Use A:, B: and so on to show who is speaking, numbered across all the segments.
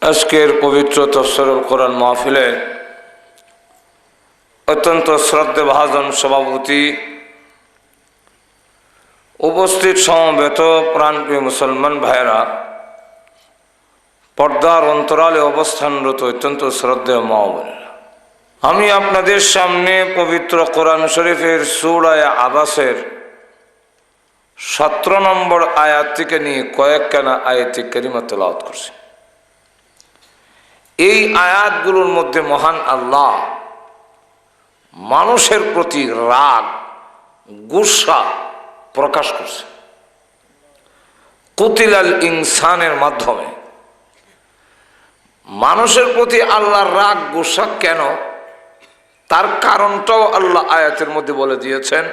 A: আজকের পবিত্র তাফসীরুল কোরআন মাহফিলে অত্যন্ত শ্রদ্ধেভাজন সভাপতি, উপস্থিত সমবেত প্রাণপ্রিয় মুসলমান ভাইরা, পর্দার অন্তরালে অবস্থানরত অত্যন্ত শ্রদ্ধেয় মা ও বোনেরা, আমি আপনাদের সামনে পবিত্র কোরআন শরীফের সূরা আবাসের 17 নম্বর আয়াত থেকে নিয়ে কয়েকখানা আয়াতে কারিমা তেলাওয়াত করছি। এই আয়াতগুলোর মধ্যে মহান আল্লাহ মানুষের প্রতি রাগ, গুসা প্রকাশ করছে কুতিলাল ইনসানের মাধ্যমে। মানুষের প্রতি আল্লাহর রাগ গুসা কেন, তার কারণটাও আল্লাহ আয়াতের মধ্যে বলে দিয়েছেন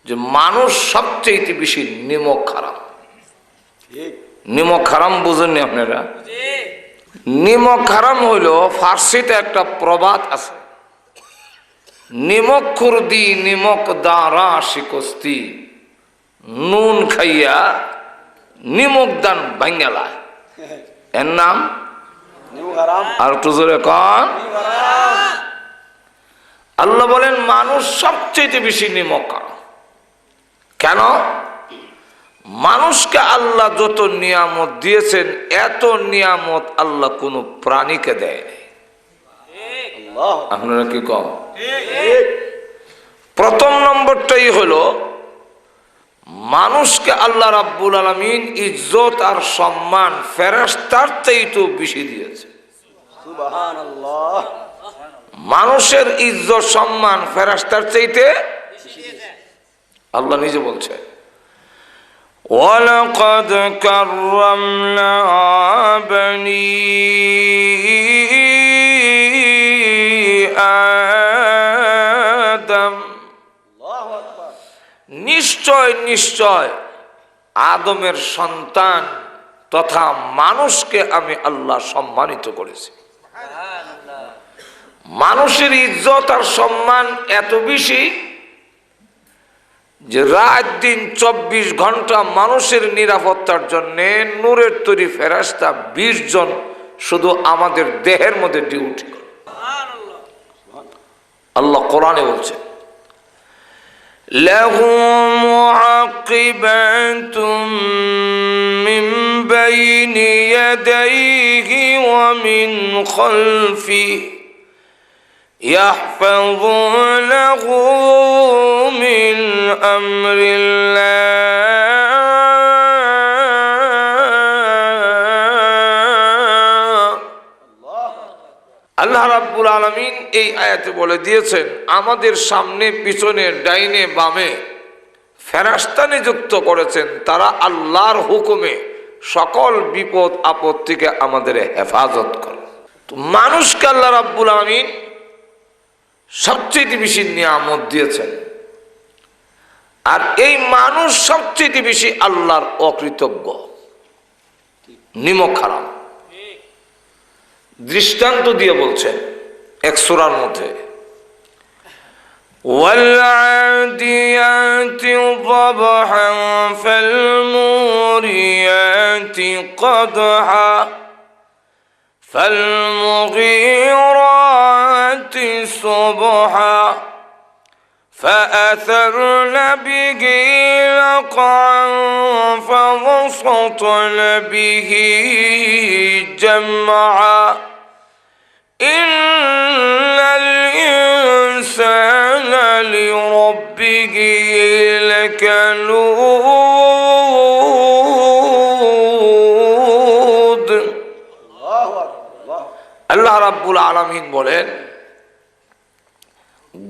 A: যে মানুষ সবচেয়ে বেশি নিমক হারাম। নিমক হারাম বুঝেননি আপনারা? নিমক হারাম হইল ফার্সিতে একটা প্রবাদ আছে, নিমক খুরদি নিমক দারা শিকস্তি, নুন খাইয়া নিমক দান বাঙ্গালা। এর নাম আর একটু জোরে কন। আল্লাহ বলেন মানুষ সবচেয়ে বেশি নিমক হারাম। কেন? মানুষকে আল্লাহ যত নিয়ামত দিয়েছেন, এত নিয়ামত আল্লাহ কোনো প্রাণীকে দেয়নি। আপনারা কি কম? প্রথম নম্বরটাই হলো মানুষকে আল্লাহ রাব্বুল আলামিন ইজ্জত আর সম্মান ফেরেশতার চাইতে বেশি দিয়েছে। সুবহানাল্লাহ। মানুষের ইজ্জত সম্মান ফেরেশতার চাইতে আল্লাহ নিজে বলছে, ওয়ালাকাদ কাররামনা বনি আদম। নিশ্চয় নিশ্চয় আদমের সন্তান তথা মানুষকে আমি আল্লাহ সম্মানিত করেছি। মানুষের ইজ্জত আর সম্মান এত বেশি যে রাত দিন 24 ঘন্টা মানুষের নিরাপত্তার জন্য নূরের তৈরি ফেরেশতা 20 জন শুধু আমাদের দেহের মধ্যে ডিউটি করে। আল্লাহ কোরআনে বলছে, লাহু মুআকিবাতুম মিন বাইনি ইয়াদাইহি ওয়া মিন খালফিহি يحفظونه من أمر الله। আল্লাহ রাব্বুল আলামিন এই আয়াতে বলে দিয়েছেন আমাদের সামনে, পিছনে, ডাইনে, বামে ফেরেশতা নিযুক্ত করেছেন, তারা আল্লাহর হুকুমে সকল বিপদ আপদ থেকে আমাদের হেফাজত করে। তো মানুষকে আল্লাহ রাব্বুল আলামিন সবচেয়ে বেশি নিয়ামত দিয়েছেন, আর এই মানুষ সবচেয়ে বেশি আল্লাহর অকৃতজ্ঞ, নিমক হারাম। দৃষ্টান্ত দিয়ে বলছেন এক সূরার মধ্যে, ওয়াল-আদিয়াতি যাবহা ফাল-মুরিয়াতি কদহা فالمغيرات صبحا فأثرن به نقعا فوسطن به جمعا إن الإنسان لربه لكنود। আল্লাহ রাব্বুল আলামিন বলেন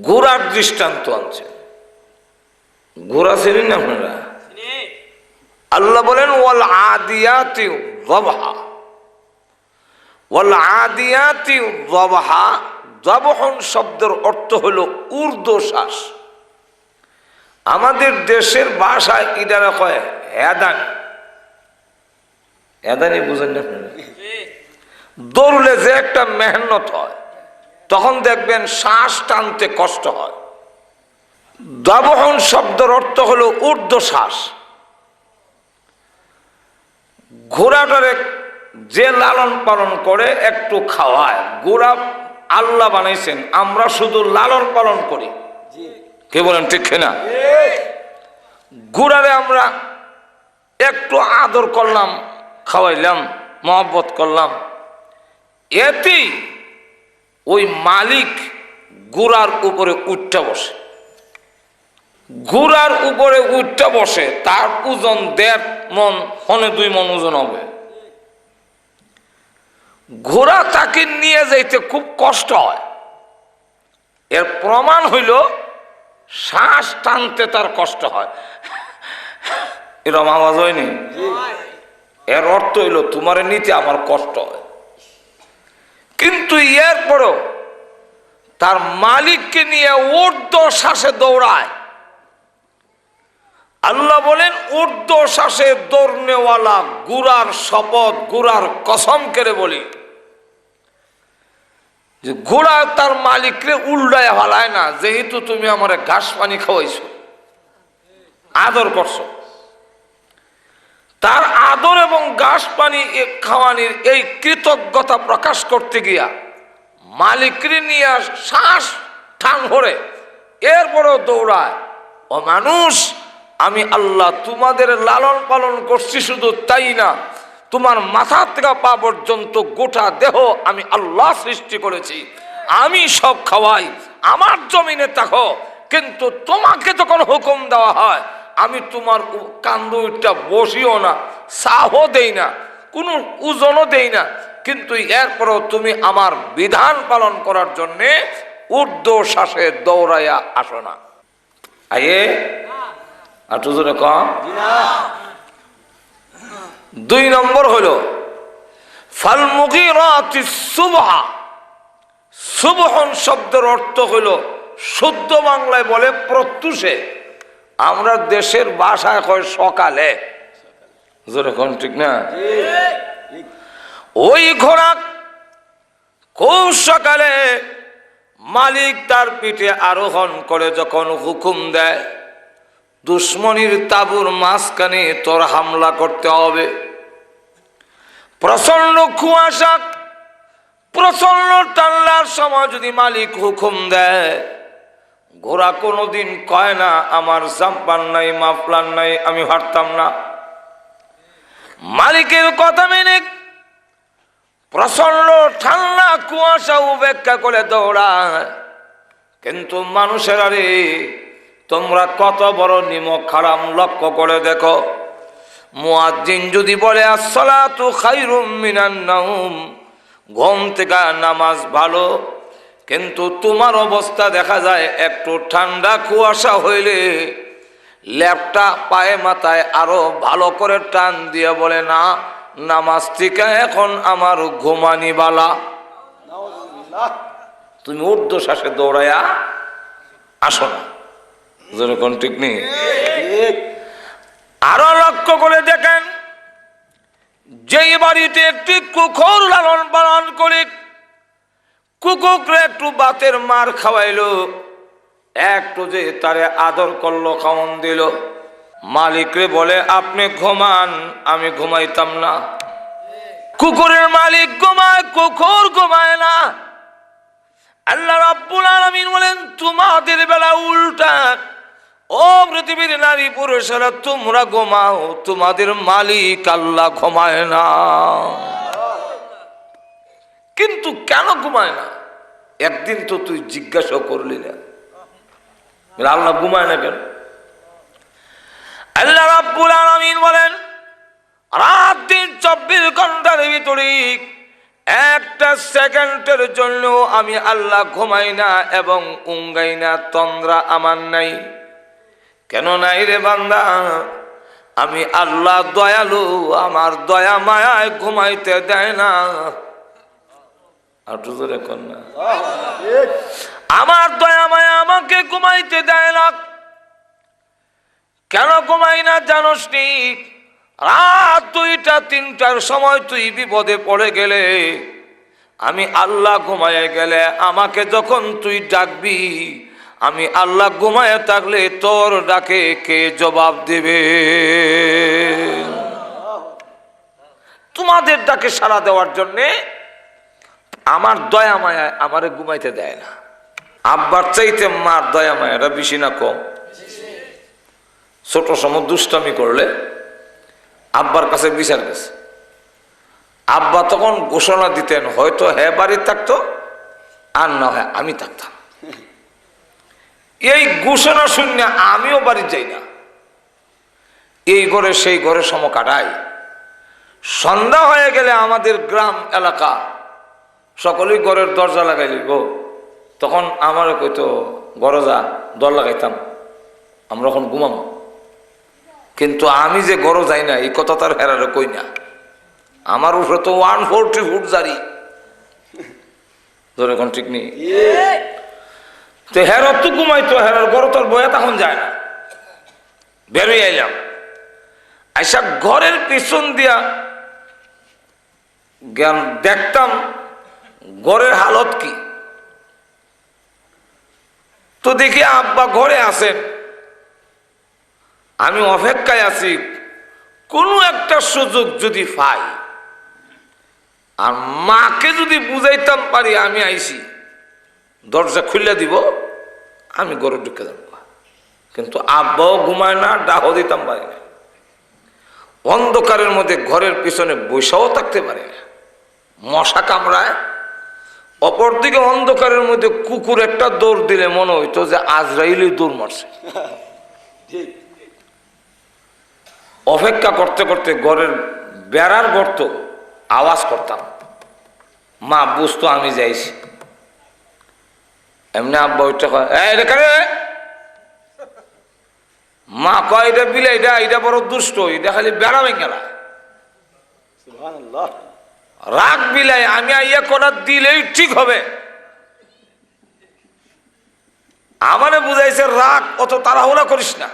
A: ঘোড়ার দৃষ্টান্ত আনছেন। ঘোড়া চেনেন আপনারা? আল্লাহ বলেন ওয়াল আদিয়াতি যাবহা। ওয়াল আদিয়াতি যাবহা, যাবহন শব্দের অর্থ হলো ঊর্ধ্বশ্বাস। আমাদের দেশের ভাষায় ইদারা কয় হেদান। হেদানি বুঝেন না আপনারা? দৌড়লে যে একটা মেহনত হয়, তখন দেখবেন শ্বাস টানতে কষ্ট হয়। দাবহন শব্দের অর্থ হলো ঊর্ধ্বশ্বাস। ঘোড়াটারে যে লালন পালন করে একটু খাওয়ায়। গোড়া আল্লাহ বানাইছেন, আমরা শুধু লালন পালন করি। কে বলেন ঠিক কিনা? গোড়ারে আমরা একটু আদর করলাম, খাওয়াইলাম, মহব্বত করলাম, এতেই ওই মালিক গোড়ার উপরে উঠতে বসে। গোড়ার উপরে উঠতে বসে, তার ওজন 1.5 মণ, 1.2 মণ ওজন হবে। ঘোড়া তাকে নিয়ে যাইতে খুব কষ্ট হয়। এর প্রমাণ হইল শ্বাস টানতে তার কষ্ট হয়। এরকম আওয়াজ হয়নি? এর অর্থ হইল তোমার নিতে আমার কষ্ট হয়। কিন্তু এরপরও তার মালিককে নিয়ে ঊর্ধ্ব শ্বাসে দৌড়ায়। আল্লাহ বলেন ঊর্ধ্ব শ্বাসে দৌড়নেওয়ালা গুরার শপথ, গুরার কসম করে বলি যে ঘোড়া তার মালিককে উল্টায় ভালায় না। যেহেতু তুমি আমার ঘাস পানি খাওয়াইছো, আদর করছো, তার আদর এবং ঘাস পানি খাওয়ানির এই কৃতজ্ঞতা প্রকাশ করতে গিয়া মালিককে নিয়ে শ্বাস টান ধরে এরপরেও দৌড়ায়। ও মানুষ, আমি আল্লাহ তোমাদের লালন পালন করছি, শুধু তাই না, তোমার মাথা থেকে পা পর্যন্ত গোটা দেহ আমি আল্লাহ সৃষ্টি করেছি, আমি সব খাওয়াই, আমার জমিনে থাকো। কিন্তু তোমাকে যখন হুকুম দেওয়া হয়, আমি তোমার কান্দুটা বসিও না, সাহও দেই না, কোনো ওজনও দেই না, কিন্তু এরপরও তুমি আমার বিধান পালন করার জন্যে ঊর্ধ্ব শ্বাসে দৌড়াইয়া আসো না। আয়ে আটু জোরে কম। 2 নম্বর হলো ফাল মুগীরাতিস সুবহা। সুবহন শব্দের অর্থ হলো শুদ্ধ বাংলায় বলে প্রত্যুষে, আমরা দেশের ভাষায় কয় সকালে। জোরে কোন ঠিক না? ওই ঘোড়া খুব সকালে মালিক তার পিঠে আরোহণ করে যখন হুকুম দেয়, দুশ্মনীর তাবুর মাঝখানে তোর হামলা করতে হবে, প্রচন্ড কুয়াশা, প্রচন্ড ঠান্ডার সময় যদি মালিক হুকুম দেয়, ঘোড়া কোনোদিন কয় না আমার জাম্পার নাই, মাফলার নাই, আমি হাঁটতাম না। মালিকের কথা মেনে প্রচন্ড ঠান্ডা কুয়াশা উপেক্ষা করে দৌড়ায়। কিন্তু মানুষের আরে তোমরা কত বড় নিমক হারাম লক্ষ্য করে দেখো। মুয়াজ্জিন যদি বলে আসসালাতু খায়রুম মিনান নাওম, ঘুম থেকে নামাজ ভালো, কিন্তু তোমার অবস্থা দেখা যায় একটু ঠান্ডা কুয়াশা হইলে ল্যাপটা পায়ে মাথায় আরো ভালো করে টান দিয়ে বলে না, নামাজ থেকে এখন আমার ঘুমানি বালা। তুমি ঊর্ধ্ব শ্বাসে দৌড়াইয়া আসো না। যেরকম ঠিক নেই। আরো লক্ষ্য করে দেখেন, যেই বাড়িতে একটি কুকুর লালন পালন করে, কুকুরকে একটু বাতের মার খাওয়াইলো, একটু যে তারে আদর করলো, খাওয়ান দিল, মালিকরে বলে আপনি ঘুমান, আমি ঘুমাইতাম না। কুকুরের মালিক ঘুমায়, কুকুর ঘুমায় না। আল্লাহ রাব্বুল আলামিন বলেন তোমাদের বেলা উল্টা। ও পৃথিবীর নারী পুরুষেরা, তোমরা ঘুমাও, তোমাদের মালিক আল্লাহ ঘুমায় না। কিন্তু কেন ঘুমায় না? একদিন তো তুই জিজ্ঞাসা করলি না, আল্লাহ ঘুমায় না কেন? আল্লাহ রাব্বুল আলামিন বলেন রাত দিন 24 ঘন্টার ভিতরে একটা সেকেন্ডের জন্য আমি আল্লাহ ঘুমাই না এবং উঙ্গাই না, তন্দ্রা আমার নাই। কেন নাই রে বান্দা? আমি আল্লাহ দয়ালু, আমার দয়া মায়ায় ঘুমাইতে দেয় না। আমার দয়া মায়া আমাকে ঘুমাইতে দেয় না। কেন ঘুমাই না জানোস নি? রাত 2টা 3টার সময় তুই বিপদে পড়ে গেলে, আমি আল্লাহ ঘুমায় গেলে আমাকে যখন তুই ডাকবি, আমি আল্লাহ ঘুমায় থাকলে তোর ডাকে কে জবাব দেবে? তোমাদের ডাকে সাড়া দেওয়ার জন্যে আমার দয়া মায়া আমারে ঘুমাইতে দেয় না। আব্বার চাইতে মার দয়া মায়াটা বেশি না কম? ছোট সময় দুষ্টামি করলে আব্বার কাছে বিচার গেছে, আব্বা তখন ঘোষণা দিতেন, হয়তো হ্যাঁ বাড়ি থাকতো আর না হয় আমি থাকতাম। এই ঘোষণা শুনে আমিও বাড়ি যাই না, এই ঘরে সেই ঘরে সম কাটাই। সন্ধ্যা হয়ে গেলে আমাদের গ্রাম এলাকা সকলেই ঘরের দরজা লাগাই লিব, তখন আমারও কইতো ঘরে যা, দর লাগাইতাম, আমরা এখন ঘুমাবো। কিন্তু আমি যে ঘরে যাই না এই কথা তার হেরারে কই না। আমার উপরে তো 140 ফুট জারি, ধরে এখন ঠিক নেই। তো হেরত তো ঘুমাইতো, হেরার ঘর তোর বয়া তখন যায় না। বেরোই আইলাম, আইসা ঘরের পিছন দিয়া জ্ঞান দেখতাম ঘরের হালত কি। তো দেখি আব্বা ঘরে আছেন, আমি অপেক্ষায় আছি কোনো একটা সুযোগ যদি পাই, আর মাকে যদি বুঝাইতাম পারি আমি আইছি, দরজা খুলে দিব, আমি ঘরে ঢুকে যাব। কিন্তু আব্বাও ঘুমায় না, ডাহও দিতাম পারি না। অন্ধকারের মধ্যে ঘরের পিছনে বৈশাও থাকতে পারে না, মশা কামড়ায়। অপরদিকে অন্ধকারের মধ্যে কুকুর একটা দৌড় দিলে মনে হইতো যে আজরাইলই দৌড় মারছে। অপেক্ষা করতে করতে ঘরের বেড়ার গর্ত আওয়াজ করতাম, মা বুঝতো আমি যাইছি। এমনি আব্বা ওইটা কয়, মা কয় এটা বিলাইটা, এটা বড় দুষ্ট, এটা খালি বেড়া ভেঙ্গেলা। রাগ বিলাই, আমি আইয়া কোনা দিলেই ঠিক হবে। আমারে বুঝাইছে রাগ অত তাড়াহুড়া করিস না,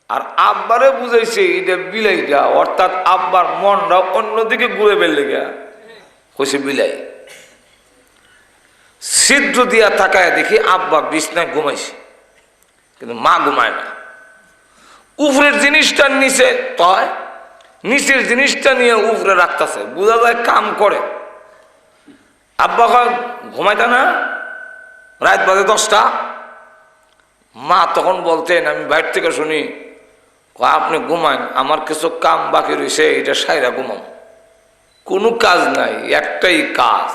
A: আর আব্বারে বুঝাইছে এটা বিলাইটা, অর্থাৎ আব্বার মনটা অন্যদিকে ঘুরে বেরলে গিয়া কইছে বিলাই। ছিদ্র দিয়া তাকায় দেখি আব্বা বিছনায় ঘুমাইছে, কিন্তু মা ঘুমায় না। উপরের জিনিসটার নিচে তয়, নিচের জিনিসটা নিয়ে উপরে রাখতেছে, বোঝা যায় কাম করে। আব্বা কয় ঘুমাইতা না, রাত বাজে 10টা। মা তখন বলতেন, আমি বাইরে থেকে শুনি, আপনি ঘুমান, আমার কিছু কাম বাকি রয়েছে, এটা সাইরা ঘুমাম। কোনো কাজ নাই, একটাই কাজ,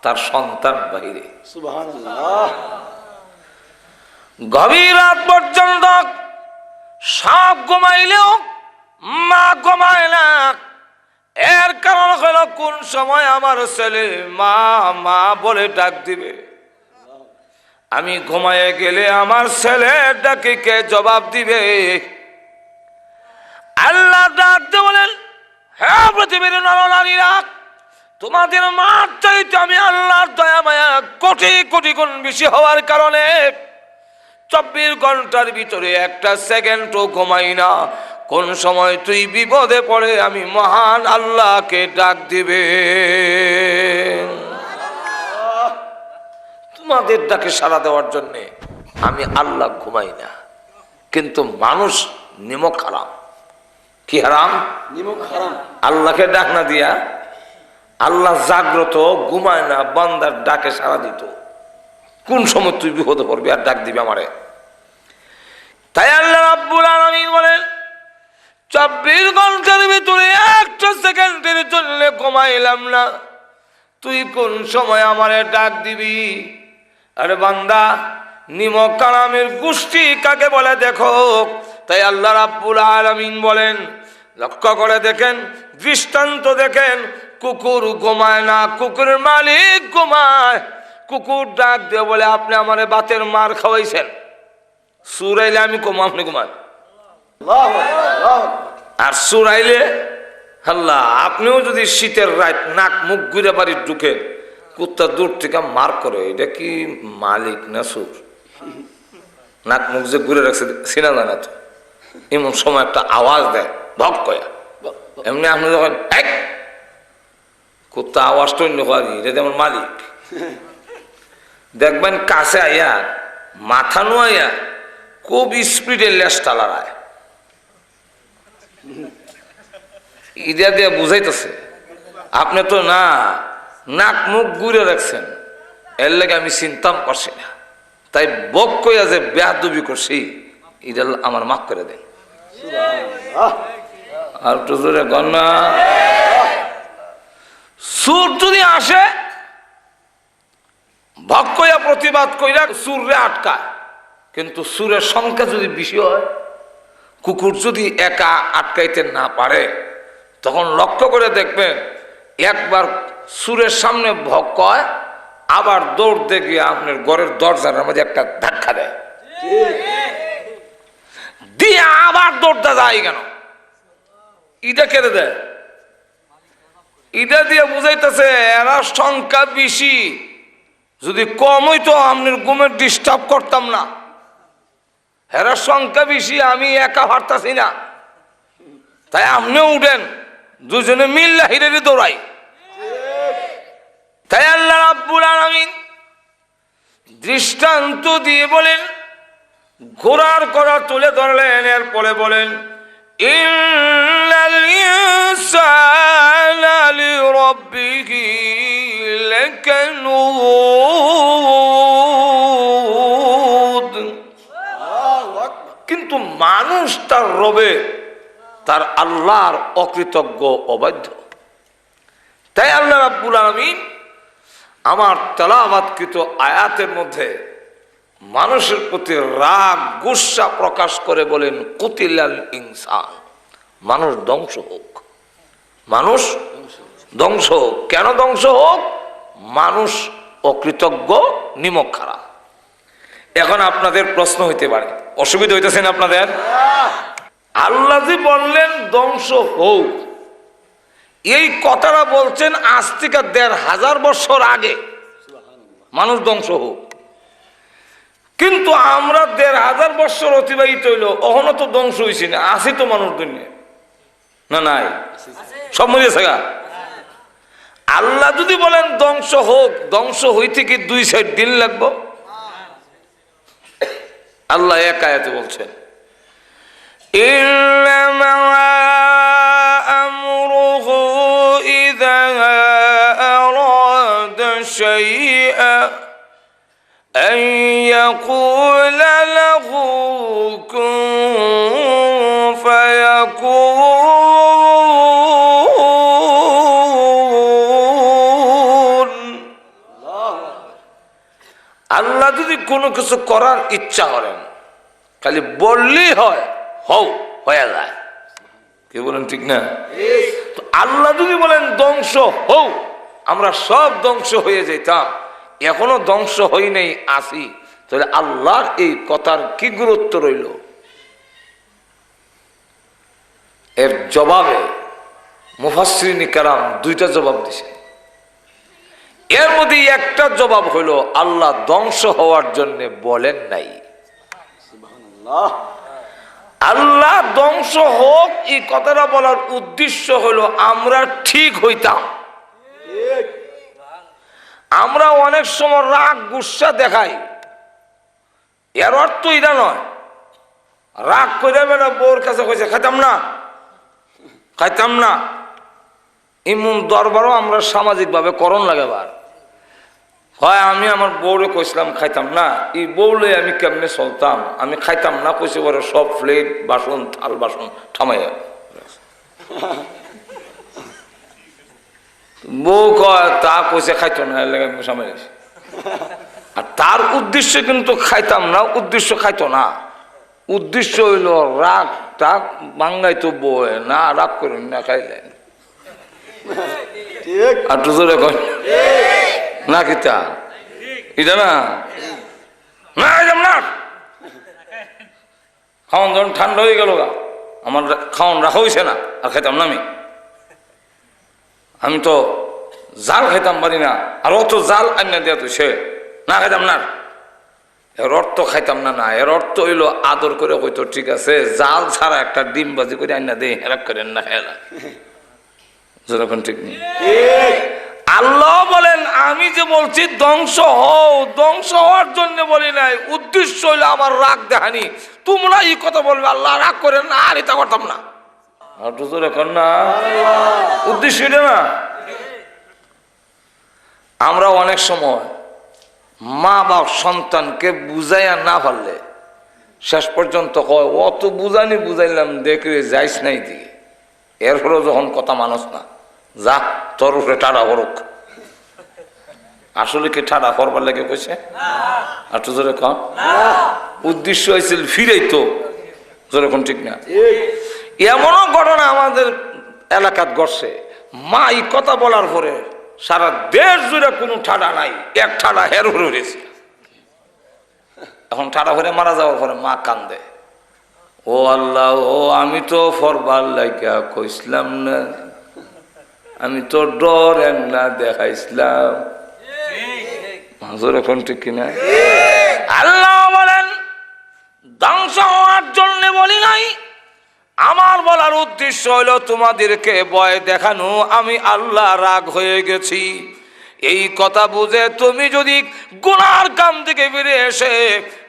A: তার সন্তান বাহিরে। গভীর রাত পর্যন্ত সব ঘুমাইলেও মা ঘুমায় না। এর কারণ হলো কোন সময় আমার ছেলে মা মা বলে ডাক দিবে, আমি ঘুমায়ে গেলে আমার ছেলের ডাকে কে জবাব দিবে? আল্লাহ ডাক দিয়ে বলেন, হ্যাঁ পৃথিবীর নরনারীরা, তোমাদের মার চাইতে আমি আল্লাহর দয়া মায়া কোটি কোটি গুণ বেশি হওয়ার কারণে 24 ঘন্টার ভিতরে একটা সেকেন্ডও ঘুমাই না। কোন সময় তুই বিপদে পড়ে আমি মহান আল্লাহকে ডাক দিবে। তোমাদের ডাকে সাড়া দেওয়ার জন্য আমি আল্লাহ ঘুমাই না। কিন্তু মানুষ নিমক হারাম। কি হারাম? নিমক হারাম। আল্লাহকে ডাক না দিয়া আল্লাহ জাগ্রত, ঘুমায় না, বান্দার ডাকে সাড়া দিত। কোন সময় তুই বিপদে পড়বি আর ডাক দিবি আমারে? তাই আল্লাহ রাব্বুল আলামিন বলেন, 24 ঘন্টার ভিতরে একটা সেকেন্ডের জন্য ঘুমাইলাম না, তুই কোন সময় আমারে ডাক দিবি? আরে বান্দা, নিমক কালামের গোষ্ঠী কাকে বলে দেখো। তাই আল্লাহ রাব্বুল আলামিন বলেন, লক্ষ্য করে দেখেন, দৃষ্টান্ত দেখেন। কুকুর ঘুমায় না, কুকুরের মালিক ঘুমায়। কুকুর ডাক দিয়ে বলে, আপনি আমারে বাতের মার খাওয়াইছেন, সুরাইলে আমি কমা, আপনি ঘুমান। আর সুরাইলে আল্লাহ, আপনিও যদি শীতের রাত নাক মুখ ঘুরে বাড়ি ঢুকেন, কুত্তা দূর থেকে মার করে, এটা কি মালিক না সুর? নাক মুখ যে ঘুরে রাখছে সিনা জানা তো, এমন সময় একটা আওয়াজ দেয় ভক কয়া। এমনি আপনি যখন এক কুত্তা আওয়াজটা অন্য করি, এটা যেমন মালিক। দেখবেন কাছে আইয়া মাথা নোয়াইয়া খুব স্পিডে লেস টালারায়, ইটা দিয়ে বুঝাইতেছে আপনি তো না নাক মুখ ঘুরে রাখছেন, এর লেগে আমি চিন্তাম করছি না, তাই বক কইয়া যে বেয়াদবি করছি এটা আমার মাফ করে দেন। আর একটু জোরে গন্না। সুর যদি আসে ভক কইয়া প্রতিবাদ কইরা সুরে আটকায়, কিন্তু সুরের সংখ্যা যদি বেশি হয়, কুকুর যদি একা আটকাইতে না পারে, তখন লক্ষ্য করে দেখবেন একবার সুরের সামনে ভক কয়, আবার দৌড়তে গিয়ে আপনার ঘরের দরজার মধ্যে একটা ধাক্কা দেয়, দিয়ে আবার দৌড়তে যায় কেন? ইটা কেটে দেয়, ইটা দিয়ে বুঝাইতেছে এরা সংখ্যা বেশি, যদি কম হইতো আপনার ঘুমের ডিস্টার্ব করতাম না, এরা সংখ্যা বেশি, আমি একা পারতাছি না, তাই আপনিও উঠেন, দুজনে মিল্লা হিরে দৌড়াই। তাই আল্লাহ রাব্বুল আলামিন দৃষ্টান্ত দিয়ে বলেন, ঘোড়ার কড়া তুলে ধরলেন, এরপরে বলেন ইন্নাল ইনসানা লিরাব্বিহি লাকানুদ। কিন্তু মানুষ তার রবে, তার আল্লাহর অকৃতজ্ঞ, অবাধ্য। তাই আল্লাহ রাব্বুল আলামিন আমার তেলাওয়াতকৃত আয়াতের মধ্যে মানুষের প্রতি রাগ গুসা প্রকাশ করে বলেন কুতিলাল ইনসান, মানুষ ধ্বংস হোক, মানুষ ধ্বংস হোক। কেন ধ্বংস হোক? মানুষ অকৃতজ্ঞ, নিমক খারাপ। এখন আপনাদের প্রশ্ন হইতে পারে, অসুবিধা হইতেছেন আপনাদের? আল্লাহ যে বললেন ধ্বংস হোক, এই কথাটা বলছেন আজ থেকে ১৫০০ বছর আগে, মানুষ ধ্বংস হোক। কিন্তু আমরা ১৫০০ বছর অতিবাহিত হইল, অহনো তো ধ্বংস হয়েছি না, আসি তো মানুষ দুনিয়া না? নাই, সব মরিয়েছে গা। আল্লাহ যদি বলেন ধ্বংস হোক, ধ্বংস হইতে কি ২-৪ দিন লাগবো? আল্লাহ এক আয়াতে বলছেন ইন্নামা আমরুহু ইযা আরাদা শাইআন আন ইয়াকুলা লাহু কুন ফায়াকুন। আল্লাহ যদি কোনো কিছু করার ইচ্ছা করেন, খালি বললেই হয়, হও, হয়ে যায়। কি বলেন, ঠিক না? তো আল্লাহ যদি বলেন ধ্বংস হও, আমরা সব ধ্বংস হয়ে যেতাম, এখনো ধ্বংস হই নাই, আসি, তাহলে আল্লাহর এই কথার কি গুরুত্ব রইল? এর জবাবে মুফাসসিরিন কেরাম ২টা জবাব দিছে। এর মধ্যে একটা জবাব হইল আল্লাহ ধ্বংস হওয়ার জন্য বলেন নাই। আল্লাহ ধ্বংস হোক এই কথাটা বলার উদ্দেশ্য হলো আমরা ঠিক হইতাম। আমরা অনেক সময় রাগ গুসা দেখাই, এর অর্থ এটা নয় রাগ করে বেলা বউর কাছে কইছে খাইতাম না, খাইতাম না। এমন দরবারও আমরা সামাজিকভাবে করণ লাগাবার হয়। আমি আমার বউরে কইছিলাম খাইতাম না, এই বউলে আমি কেমনে চলতাম, আমি খাইতাম না কইছে বড় সব প্লেট বাসন থাল বাসন থামাইয়া। বউ কয় তা কইছে খাইতো না, এর লাগে আমি সামাই গেছি। আর তার উদ্দেশ্য কিন্তু খাইতাম না, উদ্দেশ্য খাইতো না, উদ্দেশ্য হইল রাগ টাগ বাঙ্গাইতো বউয়ে না, রাগ করেন না খাইলেন। আর তো জোরে কয় না কিতা এটা না, না খাওয়ান যখন ঠান্ডা হয়ে গেল গা, আমার খাওয়ান রাখা হয়েছে না, আর খাইতাম না। আমি তো জাল খাইতাম পারি না, আর অত জাল আন্না দেয়া তো সে না খাইতাম না। এর অর্থ খাইতাম না, না এর অর্থ হইলো আদর করে হয়তো ঠিক আছে, জাল ছাড়া একটা ডিম বাজি করে আন্না দেয় হেরাক করেন না খেলা, যেরকম ঠিক নেই। আল্লাহ বলেন আমি যে বলছি ধ্বংস হও, ধ্বংস হওয়ার জন্য বলি নাই, উদ্দেশ্য হইলো আমার রাগ দেখানি। তোমরা এই কথা বলবে আল্লাহ রাগ করেন না, আর এটা করতাম না, এখন না উদ্দেশ্য এটা না। আমরা অনেক সময় মা বাপ সন্তানকে বুঝাইয়া না পারলে শেষ পর্যন্ত কয় অত বুঝাইলাম দেখলে যাইস নাই দিকে, এরপরেও যখন কথা মানুষ না, যা তোর উপরে টাড়া করুক। আসলে কি ঠাড়া করবার লেগে কইছে? আর তো জোরে কম উদ্দেশ্য হয়েছিল ফিরেই তো জোরে কোন ঠিক না। এমনও ঘটনা আমাদের এলাকাত ঘটছে, মা এই কথা বলার পরে সারা দেশ জুড়ে কোনো ঠাডা নাই, এক ঠাডা হের হয়ে রয়েছে। এখন ঠাডা হয়ে মারা যাওয়ার পরে মা কান্দে, ও আল্লাহ, ও আমি তো ফরবার লাগিয়া কইসলাম না, আমি তো ডর না দেখাইছিলাম। এখন ঠিক কিনা? আল্লাহ বলেন ধ্বংস হওয়ার জন্য বলি নাই, আমার বলার উদ্দেশ্য হলো তোমাদেরকে ভয় দেখানো, আমি আল্লাহ রাগ হয়ে গেছি। এই কথা বুঝে তুমি যদি গুনার কাম থেকে ফিরে এসে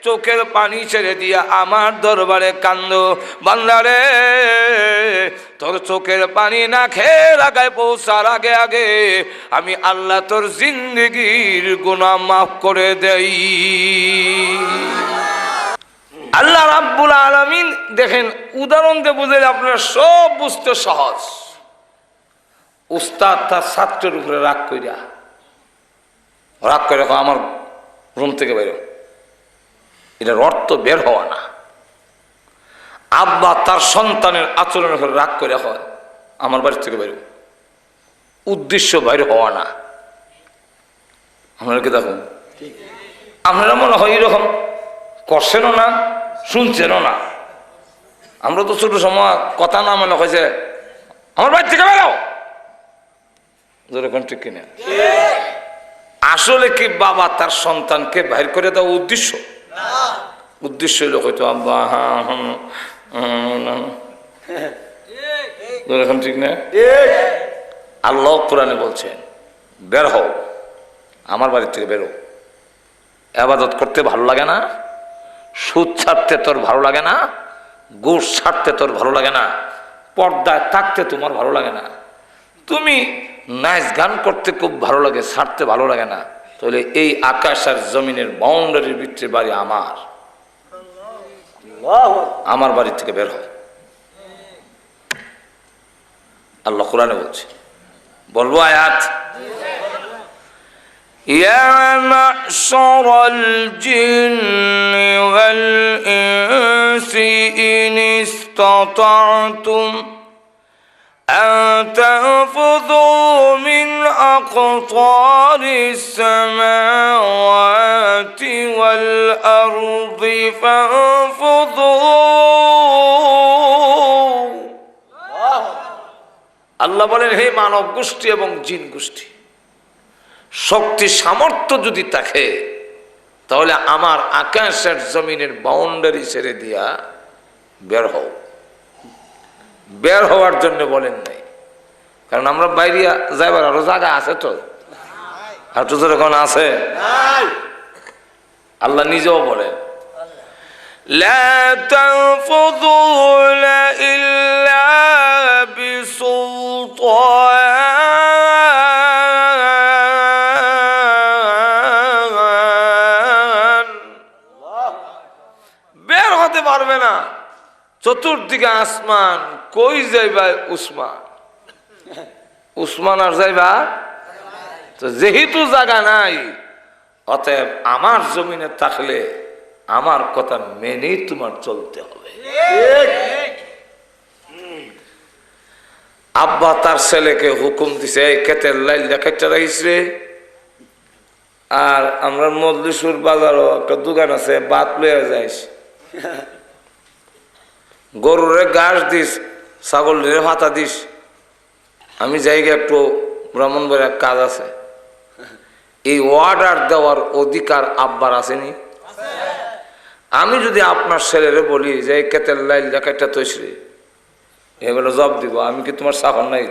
A: চোখের পানি ছেড়ে দিয়া আমার দরবারে কান্দো, বান্দারে তোর চোখের পানি না খেয়ে লাগায় পৌঁছার আগে আগে আমি আল্লাহ তোর জিন্দগির গুনাহ মাফ করে দেই। আল্লাহ রাব্বুল আলামিন দেখেন উদাহরণ দিয়ে বুঝাইলে আপনারা সব বুঝতে সহজ। উস্তাদ তার ছাত্রের উপরে রাগ করে আমার রুম থেকে বেরো, এটার অর্থ বের হওয়া না। আব্বা তার সন্তানের আচরণের উপরে রাগ করে হয় আমার বাড়ি থেকে বেরো, উদ্দেশ্য বাইরে হওয়া না। আপনারা কি দেখুন, আপনারা মনে হয় এরকম করছেনও না, শুনছেনও না। আমরা তো ছোট সময় কথা না মনে হয়েছে আমার বাড়ি থেকে বেরো, যেরকম ঠিক কিনা? আসলে কি বাবা তার সন্তানকে বাইর করে দেওয়া উদ্দেশ্য হইল হয়তো আব্বা যেরকম ঠিক না? আল্লাহ কোরআনে বলছেন বের হও, আমার বাড়ি থেকে বেরো। ইবাদত করতে ভালো লাগে না, সুদ ছাড়তে তোর ভালো লাগে না, ঘুষ ছাড়তে তোর ভালো লাগে না, পর্দায় থাকতে তোমার ভালো লাগে না, তুমি নাচ গান করতে খুব ভালো লাগে, ছাড়তে ভালো লাগে না, তাহলে এই আকাশ আর জমিনের বাউন্ডারির ভিতরে বাড়ি আমার বাড়ি থেকে বের হয়। আল্লাহ কোরআনে বলছে, বলবো আয়াত, ইয়া মা'শারাল জিন্নি ওয়াল ইনসি ইন ইসতাতা'তুম أن تنفذوا من أقطار السماوات والأرض فانفذوا। আল্লাহ বলেন হে মানব গোষ্ঠী এবং জিন গোষ্ঠী, শক্তি সামর্থ্য যদি থাকে তাহলে আমার আকাশের জমিনের বাউন্ডারি ছেড়ে দিয়া বের হও। বের হওয়ার জন্য বলেন নাই, কারণ আমরা বাইরে যাইবার আরো জায়গা আছে তো, আর তো যখন আছে আল্লাহ নিজেও বলেন লা তানফুযুনা ইল্লা বিসুলতান। বের হতে পারবে না, চতুর্দিকে আসমান, কই যাইবা উসমান আর যাইবা তো, যেহেতু জায়গা নাই অতএব আমার জমিনে থাকলে আমার কথা মেনেই তোমার চলতে হবে। আব্বা তার ছেলেকে হুকুম দিছে, এই ক্ষেতের লাইল কেটে রাখিস রে। আর আমরা মজলিসুর বাজারও একটা দোকান আছে, বাত লইয়া যাইস, গরুরে ঘাস দিস, ছাগলের ভাতা দিস, আমি যাই একটু ব্রাহ্মণবাড়ির এক কাজ আছে। এই অর্ডার দেওয়ার অধিকার আব্বার আসেনি? আমি যদি আপনার ছেলেরে বলি যে এই কেতের লাইল দেখাটা তৈরি, এবার জব দিব, আমি কি তোমার সাফর নাই?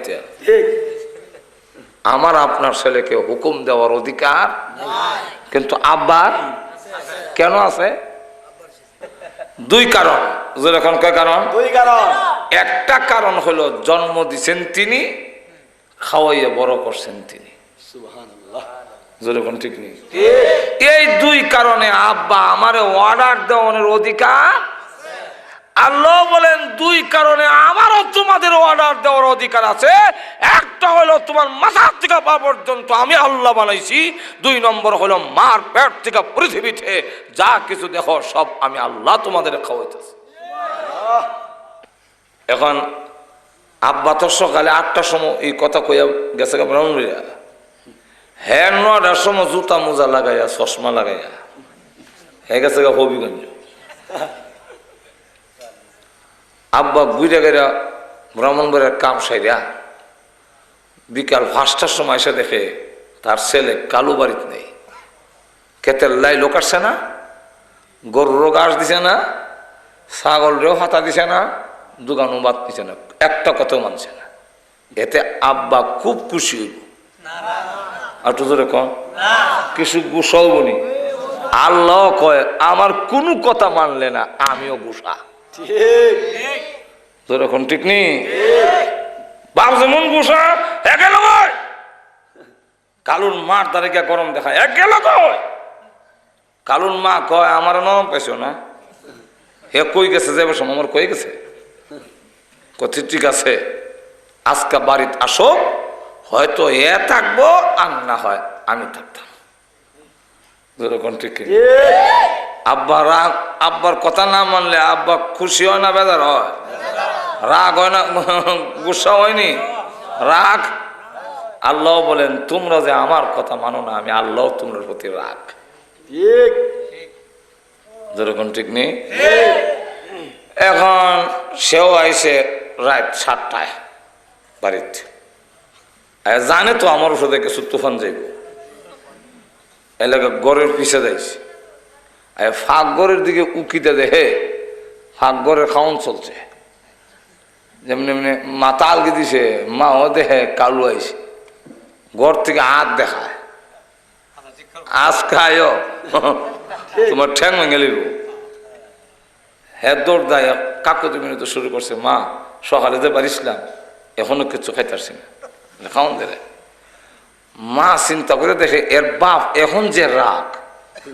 A: আমার আপনার ছেলেকে হুকুম দেওয়ার অধিকার, কিন্তু আব্বার কেন আছে? দুই কারণ। যেরকম কয় কারণ? দুই কারণ। একটা কারণ হলো জন্ম দিছেন তিনি, খাওয়াইয়া বড় করছেন তিনি। সুবহানাল্লাহ। যেরকম ঠিক নেই। এই দুই কারণে আব্বা আমার অর্ডার দেওয়ার অধিকার, আল্লাহ বলেন দুই কারণে আমারও তোমাদের অর্ডার দেওয়ার অধিকার আছে। একটা হলো তোমার মাথার থেকে পা পর্যন্ত আমি আল্লাহ বানাইছি, 2 নম্বর হলো মার পেট থেকে পৃথিবীতে যা কিছু দেখো সব আমি আল্লাহ তোমাদের খাওয়াইতেছি। এখন আব্বা তো সকালে 8টার সময় এই কথা কইয়া গেছে ব্রাহ্মণবাড়িয়া, হ্যাঁ 9টার সময় জুতা মোজা লাগাইয়া চশমা লাগাইয়া হয়ে গেছে হবিগঞ্জ। আব্বা বুঝে গেরা ব্রাহ্মণবাড়িয়ার কাম সাইরা বিকাল 5টার সময় এসে দেখে তার ছেলে কালু বাড়িতে নেই। ক্ষেতের লাই লোক আসছে না, গরুরও ঘাস দিছে না, ছাগলেরও হাতা দিছে না, দোকানও বাদ দিছে না, একটা কথাও মানছে না। এতে আব্বা খুব খুশি হইব। আর তো জোরে কম কিছু গুসাও বনি। আল্লাহ কয় আমার কোনো কথা মানলে না আমিও গুসা। যেরকম ঠিক নেই বাপ যেমন গুসা একেল কালুর মার তারিখে গরম দেখায় একেল কয়। কালুর মা কয় আমার নরম পাইছো না, হে কই গেছে যাবে সময় আমার কই গেছে। কত ঠিক আছে আজকে বাড়িতে আসো, হয়তো এ থাকবো আর না হয় আমি থাকতাম। যেরকম ঠিক আব্বা রাগ, আব্বার কথা না মানলে আব্বা খুশি হয় না বেজার হয়? রাগ হয় না, গুসা হয়নি, রাগ। আল্লাহ বলেন তোমরা যে আমার কথা মানো না আমি আল্লাহ তোমার প্রতি রাগ। যেরকম ঠিক নেই। এখন সেও আইসে রাত 7টায় বাড়িতে, জানে তো আমার ওষুধে কিছু তুফান যাইব, এলাকা গড়ের পিছে যাইছে। ফাঁক গড়ের দিকে উকিতে দেখে ফাঁক গড়ের খাওয়ান চলছে, যেমনি এমনি মাথা আলগি দিছে, মাও দেখে কালু আইছে, ঘর থেকে হাত দেখায়, আজ খায় তোমার ঠ্যাং ভেঙে লিব। হ্যাঁ দৌড় দেয়, কাকুতি মিনতি শুরু করছে, মা সকালে যে পারিসলাম এখনো কিছু খাইতারছি না, খাওয়ান দিলে। মা চিন্তা করে দেখে এর বাপ এখন যে রাগ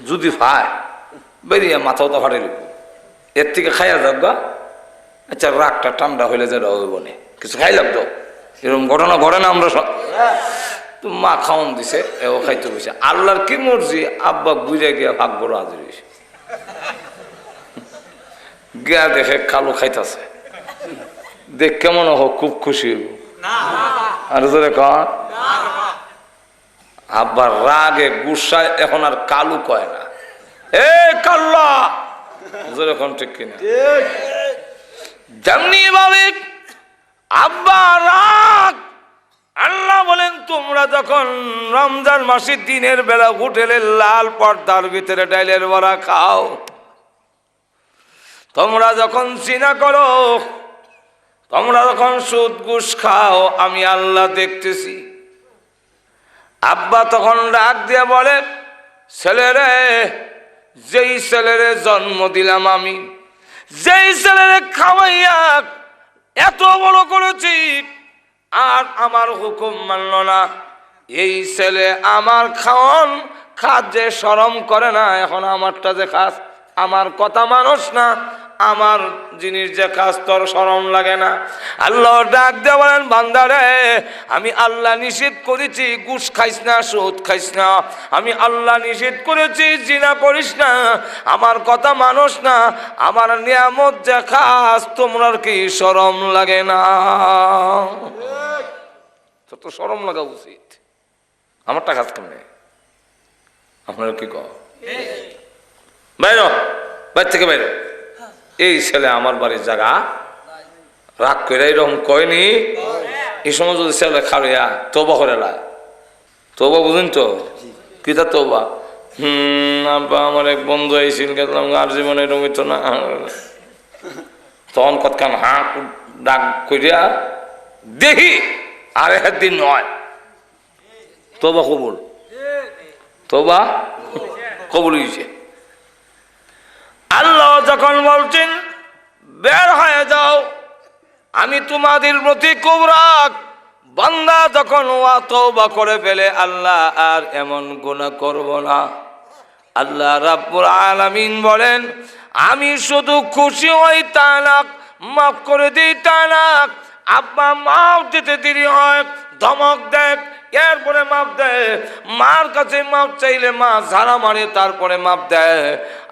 A: যদি ভাই বেরিয়ে মাথাও তো ফাটে লিব, এর থেকে খাইয়া যাক গা। আচ্ছা রাগটা ঠান্ডা হইলে যেটা হইব না, কিছু খাইলাম তো, এরকম ঘটনা ঘটে না আমরা সব। তো মা খাওয়ান দিছে, এও খাইতে বসে। আল্লাহর কি মর্জি, আব্বা বুঝে গিয়া ভাগ বড় হাজির হয়েছে, গিয়া দেখে কালো খাইতেছে, দেখ কেমন হোক খুব খুশি হইব। আর জোরে কন আব্বার রাগে গুসায় এখন আর কালু কয় না, এ কাল্লা। জোরে কন ঠিক কিনা? যেমনি ভাবে আব্বা রাগ, আল্লাহ বলেন তোমরা যখন রমজান মাসের দিনের বেলা হোটেলের লাল পর্দার ভিতরে ডাইলের বড়া খাও, তোমরা যখন জিনা করো, তোমরা যখন সুদ ঘুষ খাও, আমি আল্লাহ দেখতেছি। আব্বা তখন ডাক দিয়ে বলে, ছেলেরে, যেই ছেলেরে জন্ম দিলাম আমি, যেই ছেলেরে খাওয়াইয়া এত বড় করেছি আর আমার হুকুম মানল না, এই ছেলে আমার খাওয়ান খাদ যে শরম করে না, এখন আমারটা যে খাস, আমার কথা মানুষ না, আমার জিনিস যে খাস তোর শরম লাগে না। আল্লাহ ডাক দিয়ে বলেন, বান্দারে আমি আল্লাহ নিষেধ করেছি ঘুষ খাইস না, সুদ খাইস না, আমি আল্লাহ নিষেধ করেছি জিনা করিস না, আমার কথা মানুষ না, আমার নিয়ামত যে খাস তোমরা কি শরম লাগে না? তো শরম লাগা উচিত, আমারটা খাস কেমনে? আপনার কি কর বাইর, বাইর থেকে বাইর। এই ছেলে আমার বাড়ির জায়গা রাগ করে এরকম কয়নি, এই সময় যদি ছেলে খাড়িয়া তোবা করে লাই, তোবা বুঝুন তো কিতা তোবা? আব্বা আমার এক বন্ধু আইসিল, গেলাম আর জীবনে এরকম হইতো না, তখন কতক্ষণ হাঁক ডাক করিয়া দেখি আর একদিন নয়, তোবা কবুল, তোবা কবুল হয়েছে। আল্লাহ যখন বলছেন বের হয়ে যাও, আমি তোমাদের প্রতি খুব রাগ, বান্দা যখন তওবা করে ফেলে, আল্লাহ আর এমন গুনাহ করব না, আল্লাহ রাব্বুল আলামিন বলেন আমি শুধু খুশি হই তা না, মাফ করে দিই তা না। আব্বা মাফ দিতে দেরি হয়, ধমক দেয়, এরপরে মাপ দেয়। মার কাছে মাপ চাইলে মা ঝাড়া মারে, তারপরে মাপ দেয়।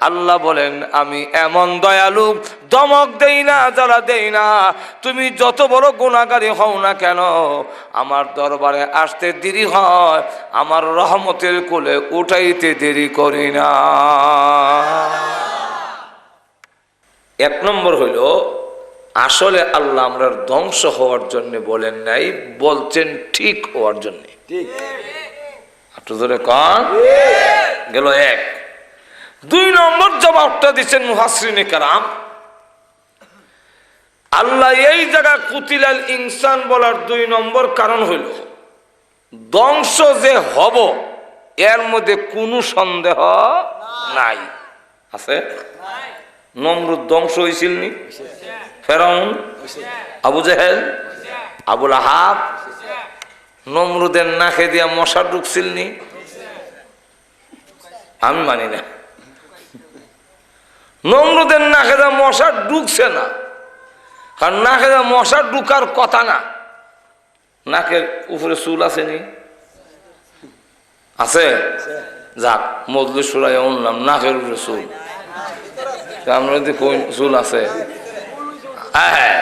A: আল্লাহ বলেন আমি এমন দয়ালু, ধমক দেই না, জ্বালা দেই না। তুমি যত বড় গুনাহগারী হও না কেন, আমার দরবারে আসতে দেরি হয়, আমার রহমতের কোলে উঠাইতে দেরি করি না। এক নম্বর হইল, আসলে আল্লাহ আমরা ধ্বংস হওয়ার জন্য বলেন নাই, বলছেন ঠিক হওয়ার জন্য। একটু ধরে কন গেল এক। দুই নম্বর জবাবটা দিচ্ছেন মুহাসসিরিনে কেরাম, আল্লাহ এই জায়গা কুতিলাল ইনসান বলার দুই নম্বর কারণ হইল ধ্বংস যে হব এর মধ্যে কোনো সন্দেহ নাই। আছে? নমরুদ ধ্বংস হয়েছিল নি? ফেরাউন, আবু জেহেল, আবুল আহাব, নমরুদের নাকে দিয়া মশা ঢুকছিল নি? আমি মানি না, নমরুদের নাকে দিয়া মশা ঢুকছে না, কারণ নাকে দিয়া মশা ঢুকার কথা না। নাকের উপরে চুল আছে নি? আছে? যাক, মজলিস শুরাইয়া উনলাম নাকের উপরে চুল, আমরা যদি চুল আছে, হ্যাঁ,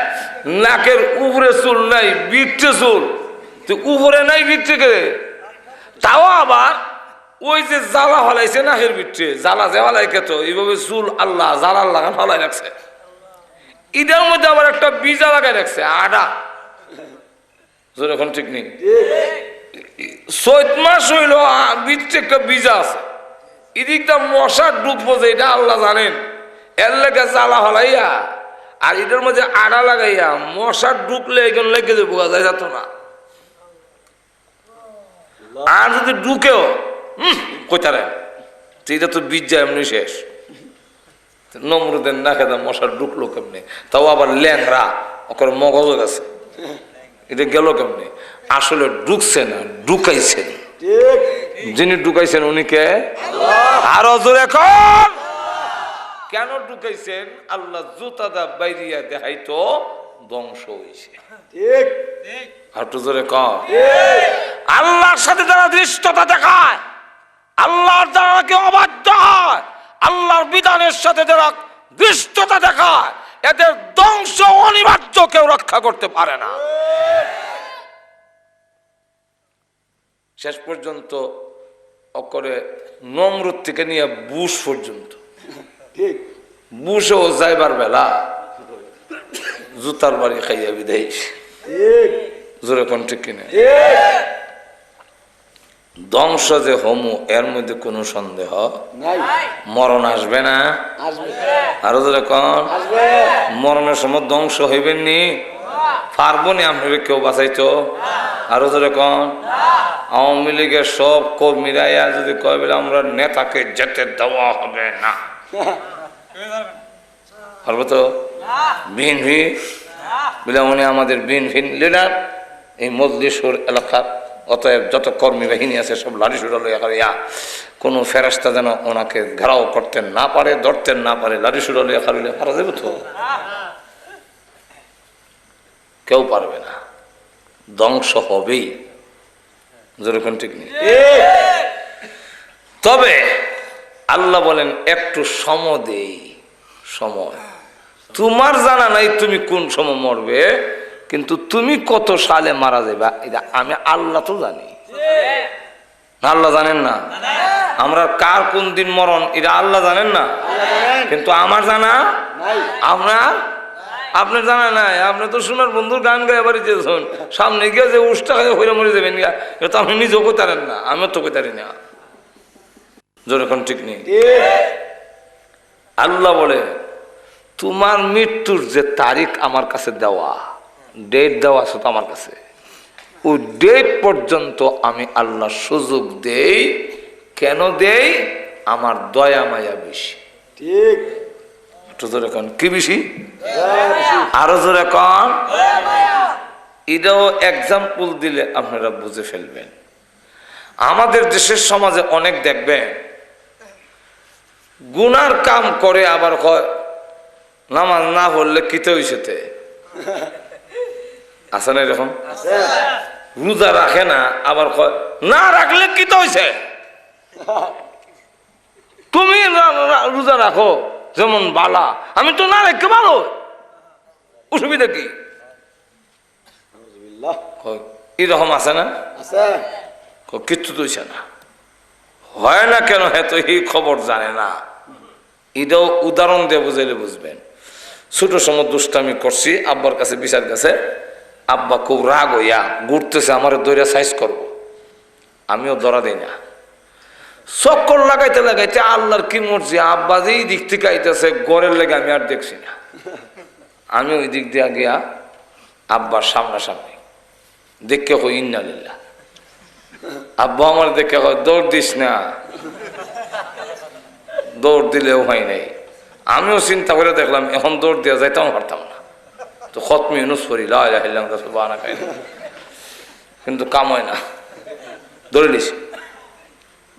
A: নাকের উপরে চুল নাই, বিটে চুল, তুই উপরে নাই বিটে কে? তাও আবার ওই যে জ্বালা হলাইছে নাকের বিটে, জ্বালা যে হলাই খেত এইভাবে চুল আল্লাহ জ্বালার লাগান হলাই রাখছে। ঈদের মধ্যে আবার একটা বীজা লাগাই রাখছে, আডা জোর এখন ঠিক নেই। চৈত মাস হইল, বিটে একটা বীজা আছে, এদিকটা মশা ডুববো যে এটা আল্লাহ জানেন, এর লেগে জ্বালা হলাইয়া আর এটার মধ্যে আড়া লাগাইয়া মশা ঢুকলে এখন লেগে যে বোঝা যায় যেত না। আর যদি ঢুকেও কোথায় এটা তো বীজ যায় এমনি শেষ। নমরুদের না খেতে মশা ঢুকলো কেমনি, তাও আবার ল্যাংরা, ওর মগজ গেছে, এটা গেল কেমনি? আসলে ঢুকছে না, ঢুকাইছেন। যিনি ঢুকাইছেন উনি কে? আরো জোরে এখন কেন ঢুকাইছেন? আল্লাহ জুতাদা বাইরিয়া দেখাইতো ধ্বংস হয়েছে। একটু জোরে কম। আল্লাহর সাথে যারা দৃষ্টতা দেখায়, আল্লাহর দ্বারা কেউ অবাধ্য হয়, আল্লাহর বিধানের সাথে যারা দৃষ্টতা দেখায়, এদের ধ্বংস অনিবার্য, কেউ রক্ষা করতে পারে না। শেষ পর্যন্ত অকরে নমরুদ থেকে নিয়ে বুশ পর্যন্ত, বুশও যাইবার বেলা জুতার বাড়ি খাইয়া বিদায়। জোরে কোন ঠিক কিনা? ধ্বংস যে হমু এর মধ্যে কোনো সন্দেহ নাই। মরণ আসবে না? আরো জোরে কোন, মরণের সময় ধ্বংস হইবেন নি? পারবো নি আপনার কেউ বাঁচাইতো? আরো জোরে কোন। আওয়ামী লীগের সব কর্মীরা যদি কয় বলে আমরা নেতাকে যেতে দেওয়া হবে না, পারবো তো? বিএনপি বলে উনি আমাদের বিএনপি লিডার, এই মজলিসুর এলাকার, অতএব যত কর্মী বাহিনী আছে সব লাঠি সুরা লইয়া করে, কোনো ফেরেশতা যেন ওনাকে ঘেরাও করতে না পারে, ধরতে না পারে, লাঠি সুরা লইয়া খারিলে পারা যাবে তো? কেউ পারবে না, ধ্বংস হবেই। যেরকম ঠিক নেই। তবে আল্লাহ বলেন একটু সময় দেই, সময়। তোমার জানা নাই তুমি কোন সময় মরবে, কিন্তু তুমি কত সালে মারা যাবে এটা আমি আল্লাহ তো জানি। আল্লাহ জানেন না? আমরা কার কোন দিন মরণ এটা আল্লাহ জানেন না, কিন্তু আমার জানা, আপনার জানা নাই। আপনি তো শোনার বন্ধুর গান গায়ে বাড়ি যেতেছেন, সামনে গিয়ে যে উষ্টা খাই হইরা মরে যাবেন, এটা আপনি নিজেও করতে পারেন না, আমিও তো করতে পারি না। যখন ঠিক নেই। আল্লাহ বলে তোমার মৃত্যুর যে তারিখ আমার কাছে দেওয়া, ডেট দেওয়া আছে তো আমার কাছে, ওই ডেট পর্যন্ত আমি আল্লাহ সুযোগ দেই। কেন দেই? আমার দয়া মায়া বেশি। ঠিক, একটু জোরে কন, কি বেশি? আরো জোরে কন। এটাও এক্সাম্পল দিলে আপনারা বুঝে ফেলবেন। আমাদের দেশের সমাজে অনেক দেখবেন গুনার কাম করে আবার কয় নামাজ না পড়লে কিতে হইছেতে আছে না এরকম? রোজা রাখে না আবার কয় না রাখলে কিতে হইছে। তুমি রোজা রাখো যেমন বালা, আমি তো না রেখে ভালো, অসুবিধা কি? এরকম আছে না? কিচ্ছু তো হইছে না, হয় না কেন? হ্যাঁ তো এই খবর জানে না। এটাও উদাহরণ দিয়ে বুঝাইলে বুঝবেন। ছোট সময় দুষ্টামি করছি আব্বার কাছে, বিচার কাছে, আব্বা খুব রাগ হইয়া ঘুরতেছে, আমার দৈরা সাইজ করব, আমিও ধরা দিই না। চক্কর লাগাইতে লাগাইতে আল্লাহর কি মর্জি, আব্বা যেই দিক থেকে আইতেছে গড়ের লেগে আমি আর দেখছি না, আমি ওই দিক দিয়ে গিয়া আব্বার সামনাসামনি দেখে হই ইন্নালিল্লাহ। আব্বা আমার দেখে হয় দৌড় দিস না, দৌড় দিলেও হয় নাই। আমিও চিন্তা করে দেখলাম এখন দৌড় দেওয়া যাইতাম পারতাম না, তো খতমি ইউনুস পড়ি লা ইলাহা ইল্লাল্লাহ সুবহানাকা খাই, কিন্তু কাম হয় না। ধরে নিছে,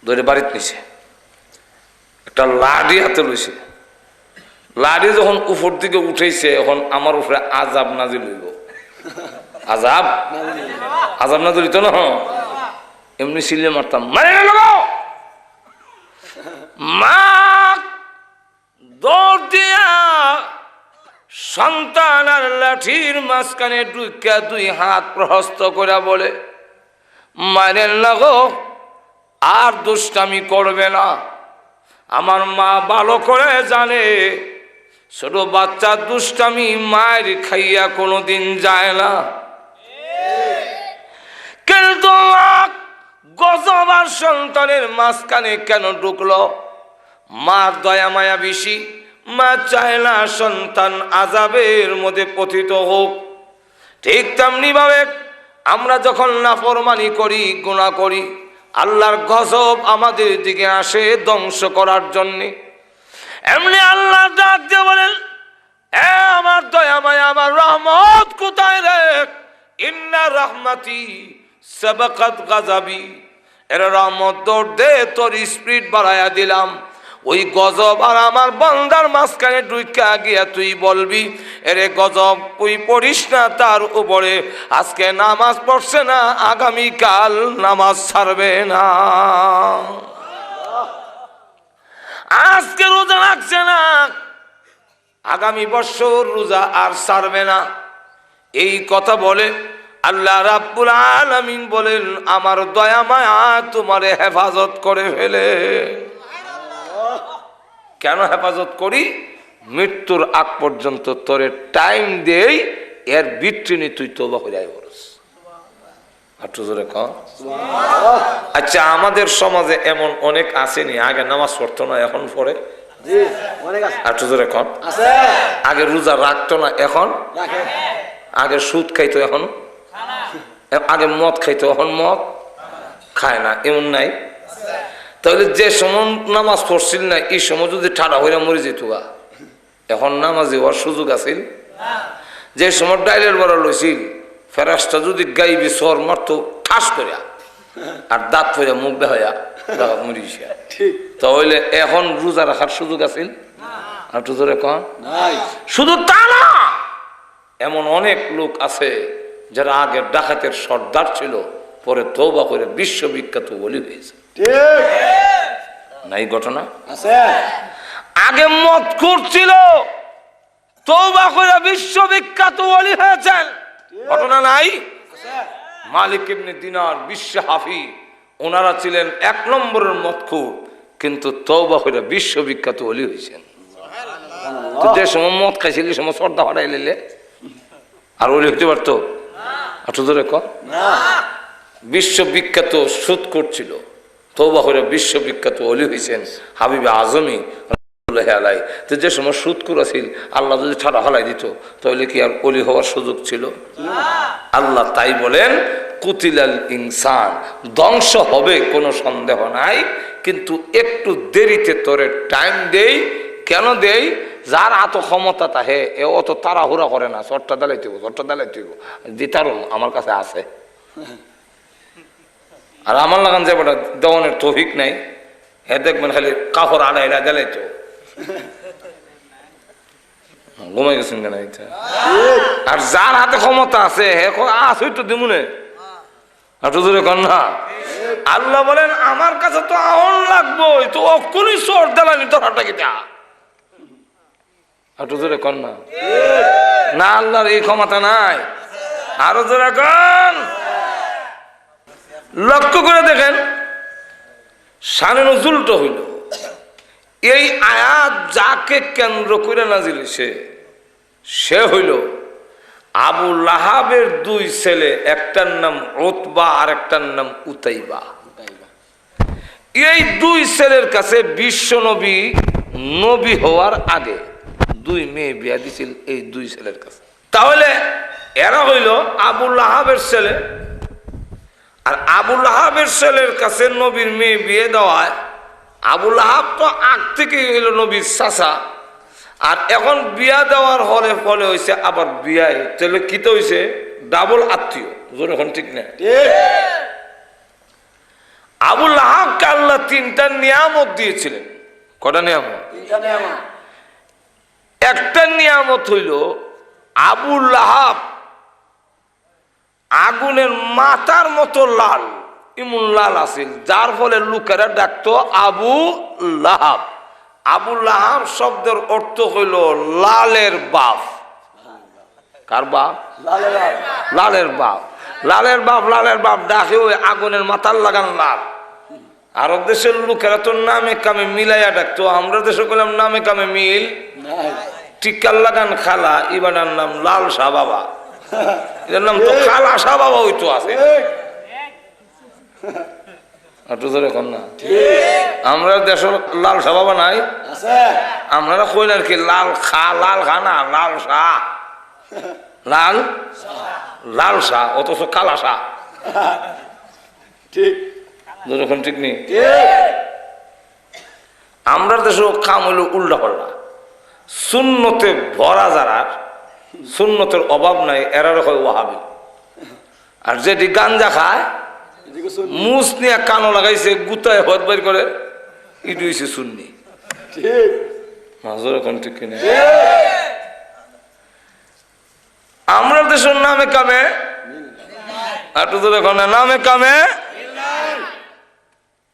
A: ধরে বাড়িতে নিছে, একটা লাঠি হাতে লইছে। লাঠি যখন উপর দিকে উঠেছে এখন আমার উপরে আজাব নাজিল হইব। আজাব আজাব নাজিল হইতো না, এমনি সিলে মারতাম, মারে না লাগাও। মা দৌড় দিয়া সন্তান আর লাঠির মাঝখানে ঢুকিয়া দুই হাত প্রহস্ত করে বলে, মারেন লাগো, আর দুষ্টামি করবে না। আমার মা ভালো করে জানে ছোট বাচ্চা দুষ্টামি মায়ের খাইয়া কোনোদিন যায় না। কিন্তু গজব আর সন্তানের মাঝখানে কেন ঢুকলো? মার দয়া মায়া বেশি, মা চায় না সন্তান আযাবের মধ্যে পতিত হোক। ঠিক তেমনি ভাবে আমরা যখন নাফরমানি করি, গুনাহ করি, আল্লাহর গজব আমাদের দিকে আসে ধ্বংস করার জন্যে। এমনি আল্লাহ ডাক দিয়ে বলেন, এ আমার দয়া মায়া, আমার রহমত কোথায় রে? ইন্না রাহমাতি সাবাকাত গাযাবি, এর রহমত দৌড় দে, তোর স্পিড বাড়াইয়া দিলাম। ওই গজব আর আমার বান্দার মাঝখানে ঢুইকা গিয়া তুই বলবি, এরে গজব তুই পড়িস না তার উপরে, আজকে নামাজ পড়ছে না, আগামীকাল নামাজ ছাড়বে না, আজকে রোজা রাখছে না, আগামী বছর রোজা আর ছাড়বে না। এই কথা বলে আল্লাহ রাব্বুল আলামিন বলেন, আমার দয়া মায়া তোমারে হেফাজত করে ফেলে। কেন হেফাজত করি? মৃত্যুর আগ পর্যন্ত তোরে টাইম দেই, এর ভিতরে তুই তওবা করে আয় বলস। একটু জোরে কও। আচ্ছা, আমাদের সমাজে এমন অনেক আসেনি, আগে নামাজ পড়তো না এখন পড়ে? জি, অনেক আছে। একটু জোরে কও। আছে। আগে রোজা রাখতো না এখন রাখে। আগে সুদ খাইতো এখন খায় না। আগে মদ খাইতো এখন মদ খায় না, এমন নাই? তাহলে যে সময় নামাজ পড়ছিল না, এই সময় যদি ঠাডা হইয়া মরে যেত, এখন নামাজে হওয়ার সুযোগ আছিল? যে সময় ডাইলের বড় লইছিল, ফেরাসটা যদি গাইবি সর মারতো ঠাস করিয়া, আর দাঁত ফইরা মুখ বেহাইয়া মরিস। তাহলে এখন রোজা রাখার সুযোগ আছিল? আর তো ধরে কম। শুধু তা না, এমন অনেক লোক আছে যারা আগে ডাকাতের সর্দার ছিল, পরে তওবা করে বিশ্ববিখ্যাত ওলি হয়েছে। নাই ঘটনা আছে? আগে মদ করছিল, তওবা করে বিশ্ববিখ্যাত ওলি হয়েছেন, ঘটনা নাই? মালিক ইবনে দিনার, বিশ্ব হাফি, ওনারা ছিলেন 1 নম্বরের মদখোর, কিন্তু তওবা করে বিশ্ববিখ্যাত ওলি হয়েছেন। তো যে সময় মদ খাইছিল সময় সর্দা হারাই নিলে আর ওলি হতে পারতো? আচ্ছা ধরে কম। বিশ্ববিখ্যাত সুদ করছিল, তওবা করে বিশ্ববিখ্যাত ওলি হয়েছেন হাবিবে আজমি আলাই। তো যে সময় সুদ করেছিল, আল্লাহ যদি ঠাড়া হালাই দিত, তাহলে কি আর ওলি হওয়ার সুযোগ ছিল? আল্লাহ তাই বলেন, কুতিলাল ইনসান, ধ্বংস হবে কোনো সন্দেহ নাই, কিন্তু একটু দেরিতে তোরে টাইম দেই। কেন দেই? যার এত ক্ষমতা তাহে এ অত তাড়াহুড়া করে না, চটটা দালাইতে হইব, চটটা দালাইতে হইব, দিতারুম আমার কাছে আছে। আর আমার লাগান যে বেটা দেওয়ানের তৌফিক নাই, হে দেখবেন খালি কাপড় আড়াইলা দালাইতো। ঘুমাই গেছেন কেন? আর যার হাতে ক্ষমতা আছে হে আছে তো দিমুনে না। আল্লাহ বলেন আমার কাছে তো আহন লাগবো, তো অক্ষুনি চোর দেলানি তোর হাটটা কিটা একটু জোরে কন না। না আল্লাহর এই ক্ষমতা নাই, আরো জোরে কন। লক্ষ্য করে দেখেন শানে নজুলটা হইল এই আয়াত যাকে কেন্দ্র করে নাজিল সে হইল আবু লাহাবের দুই ছেলে, একটার নাম উতবা আর একটার নাম উতাইবা। এই দুই ছেলের কাছে বিশ্ব নবী নবী হওয়ার আগে দুই মেয়ে বিয়া দিছিল এই দুই ছেলের কাছে। তাহলে এরা হইল আবু লাহাবের ছেলে, আর আবু লাহাবের ছেলের কাছে নবীর মেয়ে বিয়ে দেওয়ায় আবু লাহাব তো আগ থেকেই হইল নবীর চাচা, আর এখন বিয়া দেওয়ার ফলে হয়েছে আবার বিয়ায়, তাহলে কি তো হয়েছে ডাবল আত্মীয়। এখন ঠিক না? আবু লাহাবকে আল্লাহ তিনটা নিয়ামত দিয়েছিলেন। কটা নিয়ামত? একটা নিয়ামত হইল আবু লাহাব আগুনের মাথার মতো লাল, ইমন লাল আছিল, যার ফলে লোকেরা ডাকতো আবু লাহাব। আবু লাহাব শব্দের অর্থ হইল লালের বাপ। কার বাপ? লালের বাপ। লালের বাপ, লালের বাপ ডাকে ওই আগুনের মাথার লাগান লাল। আরব দেশের লোকেরা তো নামে কামে মিলাইয়া ডাকতো, আমরা দেশে করলাম নামে কামে মিল। টিকার লাগান খালা, ইবানার নাম লাল শাহ বাবা, এর নাম তো খালা শাহ বাবা হইতো আছে। আমরা দেশের লাল শাহ বাবা নাই, আপনারা কইন আর কি লাল খা, লাল খা না লাল শাহ, লাল লাল শাহ, অথচ কালা শাহ। ঠিক যখন ঠিক নেই। আমরা দেশের কাম হইল উল্টা পাল্টা, সুন্নতে ভরা যারা, সুন্নতের অভাব নাই, এরারও হয় ওয়াহাবি। আর যেটি গাঞ্জা খায় মুস নিয়ে কানো লাগাইছে, গুতায় হত বের করে, ইডু হইছে সুন্নি। এখন ঠিক কিনা? আমরা দেশের নামে কামে একটু তো দেখো না, নামে কামে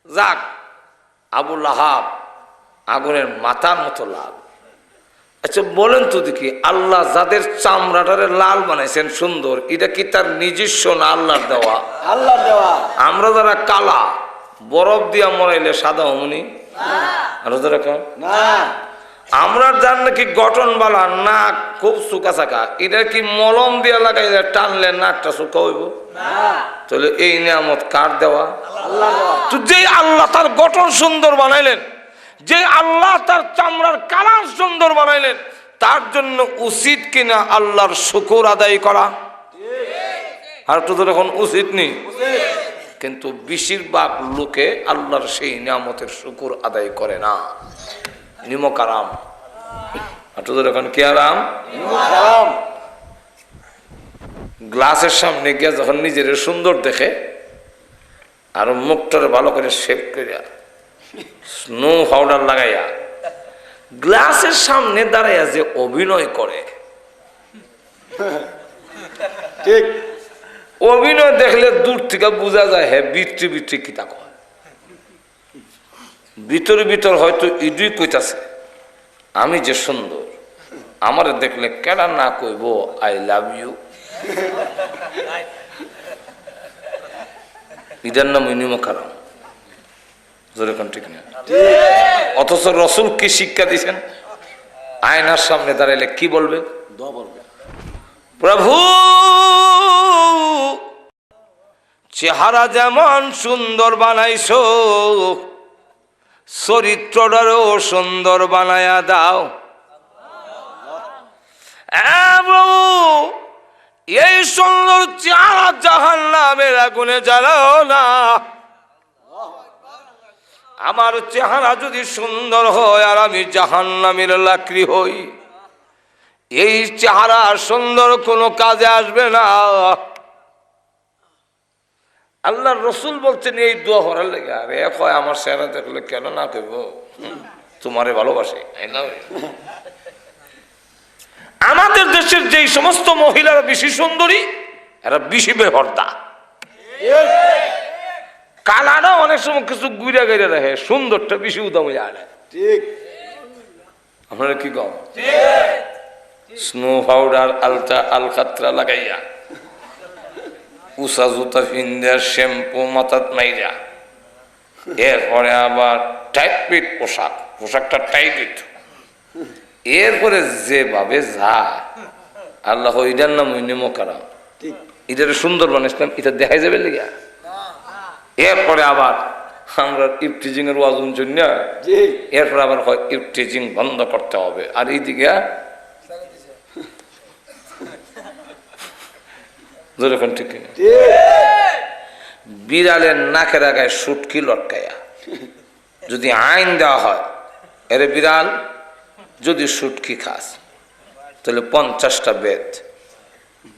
A: যাক। আবু লাহাব আগুনের মাথার মতো লাল। আচ্ছা বলেন তো দেখি, আল্লাহ যাদের চামড়াটারে লাল বানাইছেন সুন্দর, এটা কি তার নিজস্ব না আল্লাহর দেওয়া? আল্লাহর দেওয়া। আমরা যারা কালা, বরফ দিয়া মরাইলে সাদা হমনি, আমরা যার নাকি গঠন বালা, নাক খুব চুকা চাকা, এটা কি মলম দিয়া লাগাইলে টানলে নাকটা চুকা হইব? তাহলে এই নিয়ামত কার দেওয়া? তো যে আল্লাহ তার গঠন সুন্দর বানাইলেন, যে আল্লাহ তার চামড়ার কালার সুন্দর বানাইলেন, তার জন্য উচিত কিনা আল্লাহর শুকর আদায় করা? আর তো এখন উচিত নেই, কিন্তু বেশিরভাগ লোকে আল্লাহর সেই নিয়ামতের শুকর আদায় করে না। নিমক আরাম। আর তো এখন কি আরাম? গ্লাসের সামনে গিয়ে যখন নিজের সুন্দর দেখে আর মুখটারে ভালো করে শেভ করিয়া স্নো পাউডার লাগাইয়া গ্লাসের সামনে দাঁড়াইয়া যে অভিনয় করে, ঠিক অভিনয় দেখলে দূর থেকে বোঝা যায় হ্যাঁ বিত্রি বিত্রি কিতা কয়। ভিতরে ভিতর হয়তো ইডুই কইতাছে আমি যে সুন্দর, আমার দেখলে কেডা না কইব আই লাভ ইউ। ইদার নাম নিমক হারাম। ঠিক না? অথচ রসুল কি শিক্ষা দিয়েছেন? আয়নার সামনে দাঁড়াইলে কি বলবে? প্রভু চেহারা যেমন সুন্দর বানাইছো, চরিত্রটারও সুন্দর বানায়া দাও। প্রভু এই সুন্দর চেহারা জাহান্নামের আগুনে জ্বালাও না। আমার চেহারা যদি সুন্দর হয় আর আমি জাহান্নামের লাকড়ি হই, এই চেহারা সুন্দর কোনো কাজে আসবে না। আল্লাহর রসুল বলছেন এই দোয়া করার লেগে। আরে কয় আমার চেহারা দেখলে কেন না কইব, তোমারে ভালোবাসে। আমাদের দেশের যেই সমস্ত মহিলারা বেশি সুন্দরী, এরা বেশি বেহর্দা। কালাটা অনেক সময় কিছু গুইরা গাইরা রাখে, সুন্দরটা বেশি উদাম যায়। ঠিক আপনারা কি কম? স্নো পাউডার আলতা আলকাতরা লাগাইয়া, উষা জুতা ফিন্দা, শ্যাম্পু মাথাত মাইরা, এরপরে আবার টাইট ফিট পোশাকটা টাইট দিত, এরপরে যেভাবে যায় আল্লাহ, এটার নাম মোকারাম, এটার সুন্দর বানাইছিলাম, এটা দেখাই যাবে লেগা। এরপরে আবার আমরা ইফটিজিং এর ওয়াজ জন্য, এরপরে আবার হয় ইফটিজিং বন্ধ করতে হবে। আর এইদিকে ঠিক বিড়ালের নাকের আগায় সুটকি লটকাইয়া যদি আইন দেওয়া হয়, এরে বিড়াল যদি সুটকি খাস তাহলে 50টা বেদ,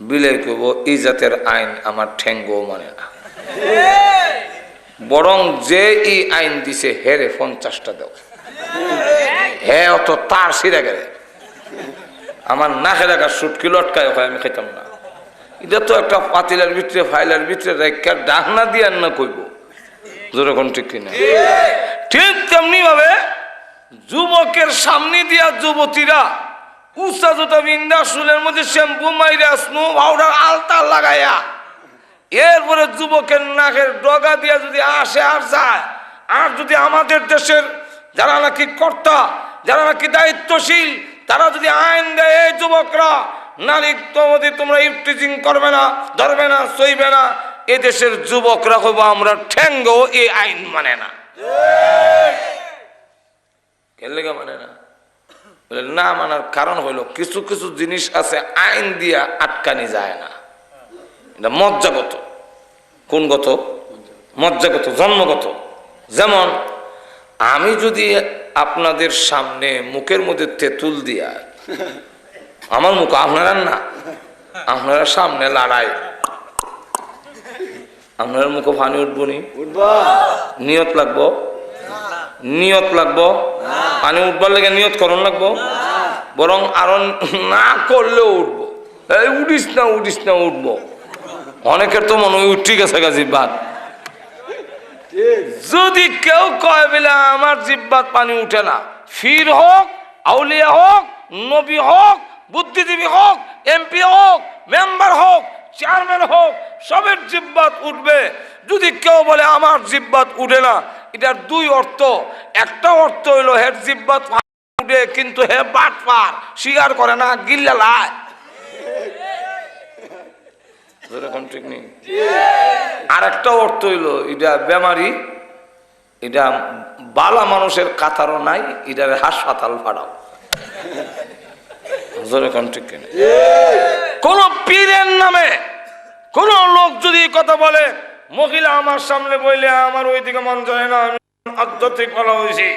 A: বিলের কব এই জাতের আইন আমার ঠেঙ্গো মানে না, বরং যে এই আইন দিছে হেরে 50টা দাও। হ্যাঁ অত তার সিরা গেলে আমার নাকের আগা সুটকি লটকায় হয়, আমি খাইতাম না। এটা তো একটা পাতিলার ভিতরে ফাইলার ভিতরে রেখা ডাকনা দিয়ে না কইব, যেরকম ঠিক কিনা। ঠিক তেমনি ভাবে যুবকের সামনে দিয়া যুবতীরা উষা জুতা বিন্দা, চুলের মধ্যে শ্যাম্পু মাইরা, স্নো পাউডার আলতা লাগাইয়া, এরপরে যুবকের নাকের ডগা দিয়া যদি আসে আর যায়, আর যদি আমাদের দেশের যারা নাকি কর্তা, যারা নাকি দায়িত্বশীল, তারা যদি আইন দেয় এই যুবকরা নারী তোমরা ইফটিজিং করবে না, ধরবে না, সইবে না, এদেশের যুবকরা হইব আমরা ঠেঙ্গো, এই আইন মানে না। কেলেগা মানে না? না মানার কারণ হইল কিছু কিছু জিনিস আছে আইন দিয়া আটকানি যায় না, এটা মজ্জাগত। কোনগত? মজ্জাগত, জন্মগত। যেমন আমি যদি আপনাদের সামনে মুখের মধ্যে তেঁতুল দিয়া, আমার মুখ আপনারা না, আপনারা সামনে লড়াই, আপনার মুখে পানি উঠবো নি? নিয়ত লাগবো, নিয়ত লাগবো, পানি উঠবার লেগে নিয়ত করণ লাগবো, বরং আরো না করলেও উঠবো। এই উঠিস না উঠিস না উঠবো। অনেকের তো মনে হয় ঠিক আছে গা জিব্বাত, যদি কেউ কয় বলে আমার জিব্বাত পানি উঠে না, ফির হোক, আউলিয়া হোক, নবী হোক, বুদ্ধিজীবী হোক, এমপি হোক, মেম্বার হোক, চেয়ারম্যান হোক, সবের জিব্বাত উঠবে। যদি কেউ বলে আমার জিব্বাত উঠে না, এটার দুই অর্থ। একটা অর্থ হইলো হের জিব্বাত উঠে কিন্তু হে বাটপার, স্বীকার করে না, গিল্লা লাই। ঠিক নেই। আর একটা অর্থ হইলো এটা বেমারি, এটা বালা মানুষের কাতারও নাই, এটার হাসপাতাল ভাড়াও। কোন পীরের নামে কোন লোক যদি কথা বলে, মহিলা আমার সামনে বইলে আমার ওইদিকে মন যায় না, আমি আধ্যাত্মিক বলা হয়েছি,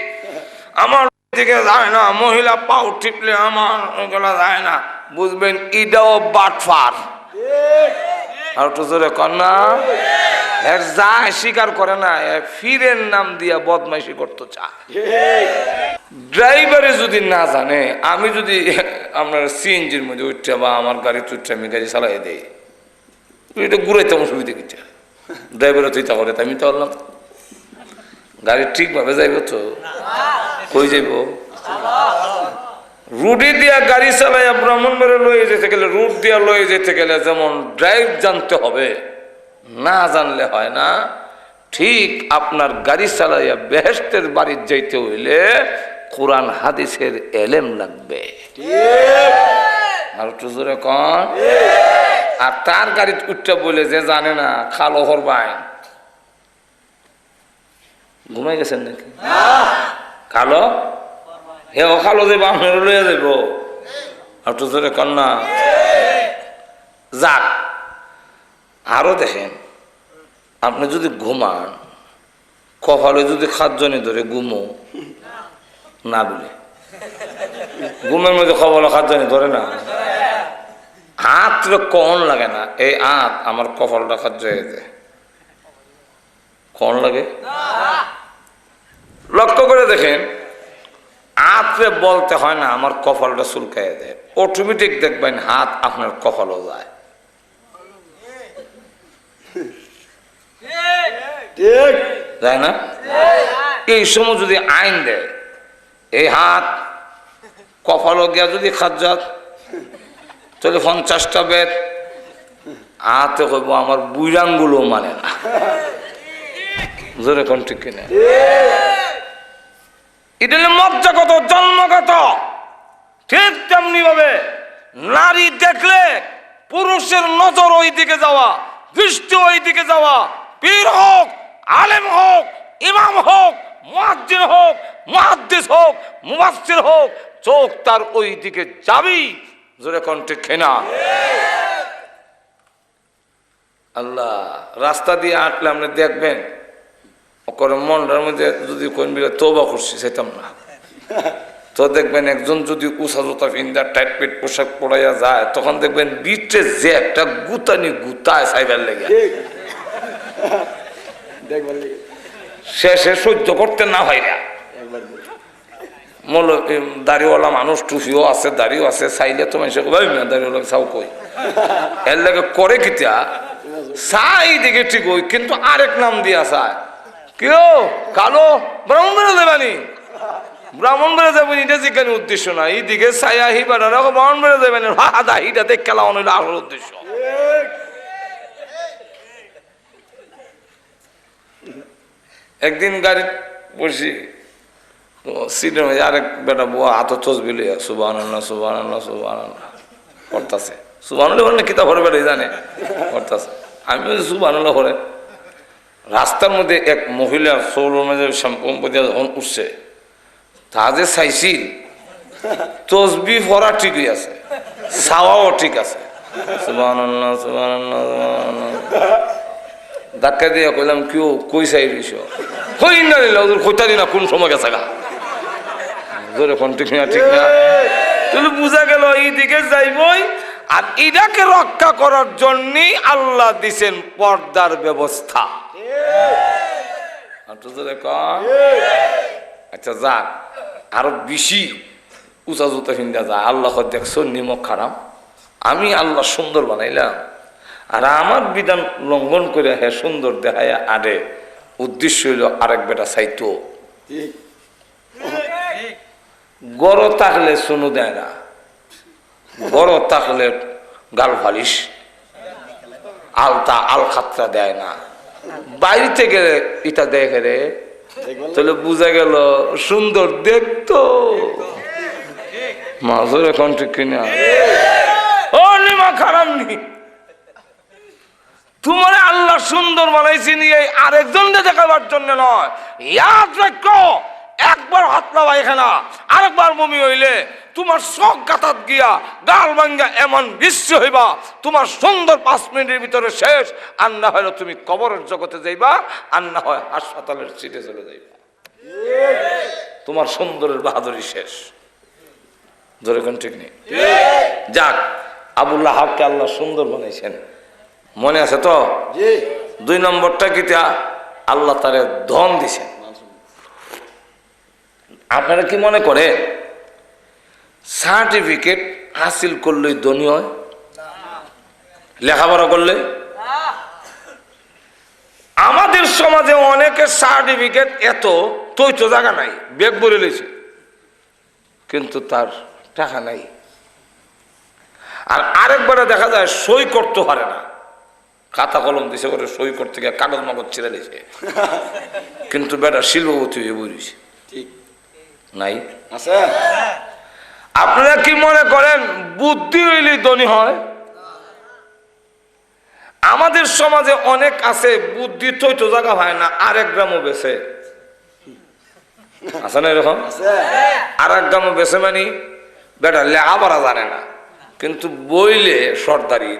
A: আমার ওইদিকে যায় না, মহিলা পাও টিপলে আমার ওইগুলা যায় না, বুঝবেন এটাও বাটফার। আর তো জোরে কন্যা এর যায় স্বীকার করে না, ফিরের নাম দিয়া বদমাইশি করতে চায়। ড্রাইভারে যদি না জানে, আমি যদি আপনার সিএনজির মধ্যে উঠছে বা আমার গাড়িতে উঠছে, আমি গাড়ি চালাই দেই, এটা ঘুরাইতে আমার সুবিধা কিটা, ড্রাইভারে তুই তা করে, আমি তো বললাম গাড়ি ঠিকভাবে যাইব তো, কই যাইব? রুটে দিয়া গাড়ি চালাইয়া ব্রাহ্মণবাড়ে লয়ে যেতে গেলে, রুট দিয়া লয়ে যেতে গেলে যেমন ড্রাইভ জানতে হবে, না জানলে হয় না, ঠিক আপনার গাড়ি চালাইয়া বেহেশতের বাড়ির যাইতে হইলে কোরআন হাদিসের এলেম লাগবে। আর একটু জোরে কন। আর তার গাড়ি উঠতে বলে যে জানে না, খালো হরবাই, ঘুমাই গেছেন নাকি? খালো হে ও খালো যে আপনার লইয়া যাইব, আর একটু জোরে কন না। যাক, আরো দেখেন, আপনি যদি ঘুমান, কপালে যদি খাদ্যনি ধরে ঘুমো না বলে, ঘুমের মধ্যে কপালে খাদ্যনি ধরে না, হাত কন লাগে না, এই হাত আমার কপালটা খাদ্য হয়ে যায়, কন লাগে? লক্ষ্য করে দেখেন, হাতরে বলতে হয় না আমার কপালটা চুলকাই দেয়, অটোমেটিক দেখবেন হাত আপনার কপালও যায়। তাই না? এই সময় যদি আইন দেয় এই হাত কপালও গিয়া যদি খাদ্যাত তাহলে 50টা বেদ হাতে কইব আমার বুইরাঙ্গুলো মানে না, জোরে কোন ঠিক কিনা? এটা হলো মজ্জাগত, জন্মগত। ঠিক তেমনি ভাবে নারী দেখলে পুরুষের নজর ওই দিকে যাওয়া, দৃষ্টি ওই দিকে যাওয়া, পীর হোক, আলেম হোক, ইমাম হোক, মুয়াজ্জিন হোক, মুহাদ্দিস হোক, মুফাসসির হোক, চোখ তার ওই দিকে যাবেই। জোরে কোন ঠিক কিনা? আল্লাহ রাস্তা দিয়ে হাঁটলে আপনি দেখবেন করে মনটার মধ্যে যদি কোন বিলে তওবা করছি সেটাম না, তো দেখবেন একজন যদি উষা জোতা ফিন্দা টাইট পেট পোশাক পরাইয়া যায় তখন দেখবেন বিটে যে একটা গুতানি গুতায় সাইবার লেগে শেষে সহ্য করতে না হয় না। দাড়িওয়ালা মানুষ, টুপিও আছে, দাড়িও আছে, চাইলে তো মানুষ দাড়িওয়ালা চাও কই এর লাগে করে কিতা চাই দিকে ঠিক হই, কিন্তু আরেক নাম দিয়া চায় কেউ কালো ব্রাহ্মণ বেড়ে দেবানি, ব্রাহ্মণ বেড়ে যাবেন এটা যেখানে উদ্দেশ্য না, এইদিকে ছায়া হি বেড়া ব্রাহ্মণ বেড়ে দেবেন হাদা হিটা দেখ খেলা হইল আসল উদ্দেশ্য। একদিন গাড়ি বসি সিটের মধ্যে আরেক বেটা বুয়া হাত তসবি লইয়া সুবহানাল্লাহ সুবহানাল্লাহ সুবহানাল্লাহ করতেছে, সুবহানাল্লাহ বললে কিতাব ভরে বেড়ে জানে করতেছে, আমি সুবহানাল্লাহ করে। রাস্তার মধ্যে এক মহিলা সৌর মাঝে সম্পত্তি যখন উঠছে তা যে চাইছি তসবি পড়া ঠিকই আছে, চাওয়াও ঠিক আছে, সুবহানাল্লাহ সুবহানাল্লাহ সুবহানাল্লাহ। ধাক্কা দিয়ে কইলাম কেউ কই চাই রইছ, কই না নিল ওদের কইতারি না কোন সময় গেছে গা, জোরে ফোন ঠিক না ঠিক না, তাহলে বোঝা গেল এইদিকে যাইবই। আর এটাকে রক্ষা করার জন্যই আল্লাহ দিছেন পর্দার ব্যবস্থা। আচ্ছা যাক, আরো বেশি উঁচা জুতা ফিন্দা যায়, আল্লাহ দেখছো নিমক খারাপ, আমি আল্লাহ সুন্দর বানাইলাম আর আমার বিধান লঙ্ঘন করে হ্যাঁ সুন্দর দেখায় আরে উদ্দেশ্য হইল আরেক বেটা চাইতো। গড় থাকলে শুনু দেয় না, গড় থাকলে গাল ফালিশ আলতা আল খাতরা দেয় না, বাড়িতে গেলে এটা দেখে রে, তাহলে বুঝা গেল সুন্দর দেখতো মাঝে এখন ঠিক কিনা। ও নিমা খারাপ নি, তোমার আল্লাহ সুন্দর বানাইছি নিয়ে আরেকজনকে দেখাবার জন্য নয়। ইয়াদ রাখো, একবার হাত লাবা এখানে আরেকবার বমি হইলে তোমার চোখ গাতাত গিয়া গাল ভাঙ্গা এমন বিশ্ব হইবা তোমার সুন্দর 5 মিনিটের ভিতরে শেষ। আর না হলে তুমি কবরের জগতে যাইবা, আর না হয় হাসপাতালের সিটে চলে যাইবা, তোমার সুন্দরের বাহাদুরি শেষ। ধরে কোন ঠিক নেই। যাক, আবু লাহাবকে আল্লাহ সুন্দর বানাইছেন, মনে আছে তো? 2 নম্বরটা কিটা আল্লাহ তারে ধন দিছেন। আপনারা কি মনে করে সার্টিফিকেট হাসিল করলেই ধনী হয়? লেখাপড়া করলে? আমাদের সমাজে অনেকের সার্টিফিকেট এত তো জায়গা নাই, ব্যাগ ভরে লইছে কিন্তু তার টাকা নাই। আর আরেকবারে দেখা যায় সই করতে পারে না, খাতা কলম দিছে করে সই করতে গিয়ে কাগজ মাগজ ছিঁড়ে দিয়েছে কিন্তু বেটা শিল্পপতি হয়ে বইছে নাই। আপনারা কি মনে করেন বুদ্ধি হইলে ধনী হয়? আমাদের সমাজে অনেক আছে বুদ্ধি তো জায়গা হয় না, আরেক গ্রামও বেছে আছে না এরকম? আরেক গ্রামও বেছে মানে বেটা লেখাপড়া জানে না কিন্তু বইলে সর্দারি।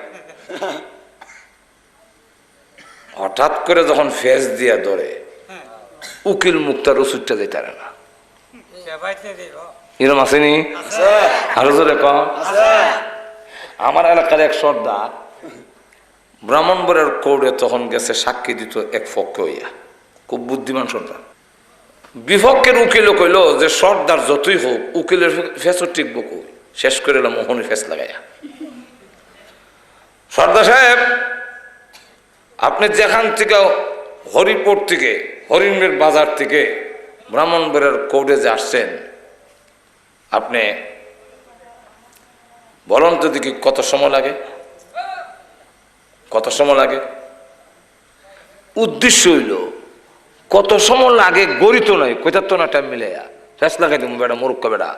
A: হঠাৎ করে যখন ফেস দিয়া ধরে উকিল মুক্তার ওষুধটা দিতে পারে না। এরম আসেনি? আরো জোরে কম। আমার এলাকার এক সর্দার ব্রাহ্মণবাড়িয়ার কোর্টে তখন গেছে সাক্ষী দিত এক পক্ষে হইয়া, খুব বুদ্ধিমান সর্দার। বিপক্ষের উকিলও কইল যে সর্দার যতই হোক উকিলের ফেসও টিকবো কই, শেষ করে এলাম মোহনী ফেস লাগাইয়া। সর্দার সাহেব, আপনি যেখান থেকে হরিপুর থেকে হরিণের বাজার থেকে ব্রাহ্মণবাড়িয়ার কোর্টে যে আসছেন, আপনি বলুন তো দেখি কত সময় লাগে? কত সময় লাগে? উদ্দেশ্য হইল কত সময় লাগে গড়িত নয়, কোথার তো না টাইম মিলে শেষ লাগাই তুমি বেটা মূর্খ বেটা।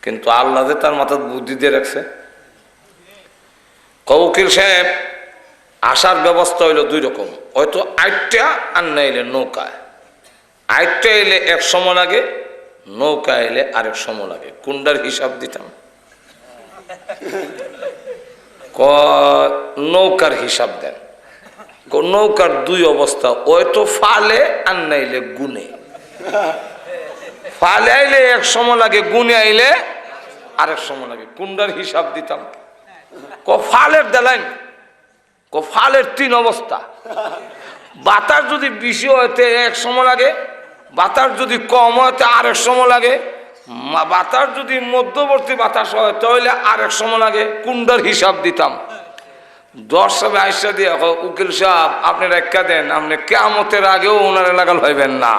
A: কিন্তু আল্লাহ যে তার মাথায় বুদ্ধি দিয়ে রাখছে। উকিল সাহেব আসার ব্যবস্থা হইল দুই রকম, হয়তো আইটা আর না এলে নৌকায়। আইটা এলে এক সময় লাগে, নৌকা এলে আরেক সময় লাগে। কোনটার হিসাব দিতাম? নৌকার হিসাব দেন। নৌকার দুই অবস্থা, হয়তো ফালে আর নাইলে গুনে। ফালে আইলে এক সময় লাগে, গুনে আইলে আরেক সময় লাগে। কোনটার হিসাব দিতাম? ফালের দেলাইন, ফালের তিন অবস্থা। বাতাস যদি বেশি হইতে এক সময় লাগে, বাতাস যদি কম হইতে আরেক সময় লাগে, বাতাস যদি মধ্যবর্তী বাতাস হয় তাহলে আরেক সময় লাগে। কোনটার হিসাব দিতাম? 10 সালে আইসা দিয়ে উকিল সাহেব আপনি রেখা দেন, আপনি কিয়ামতের আগেও ওনার এলাকাল হইবেন না,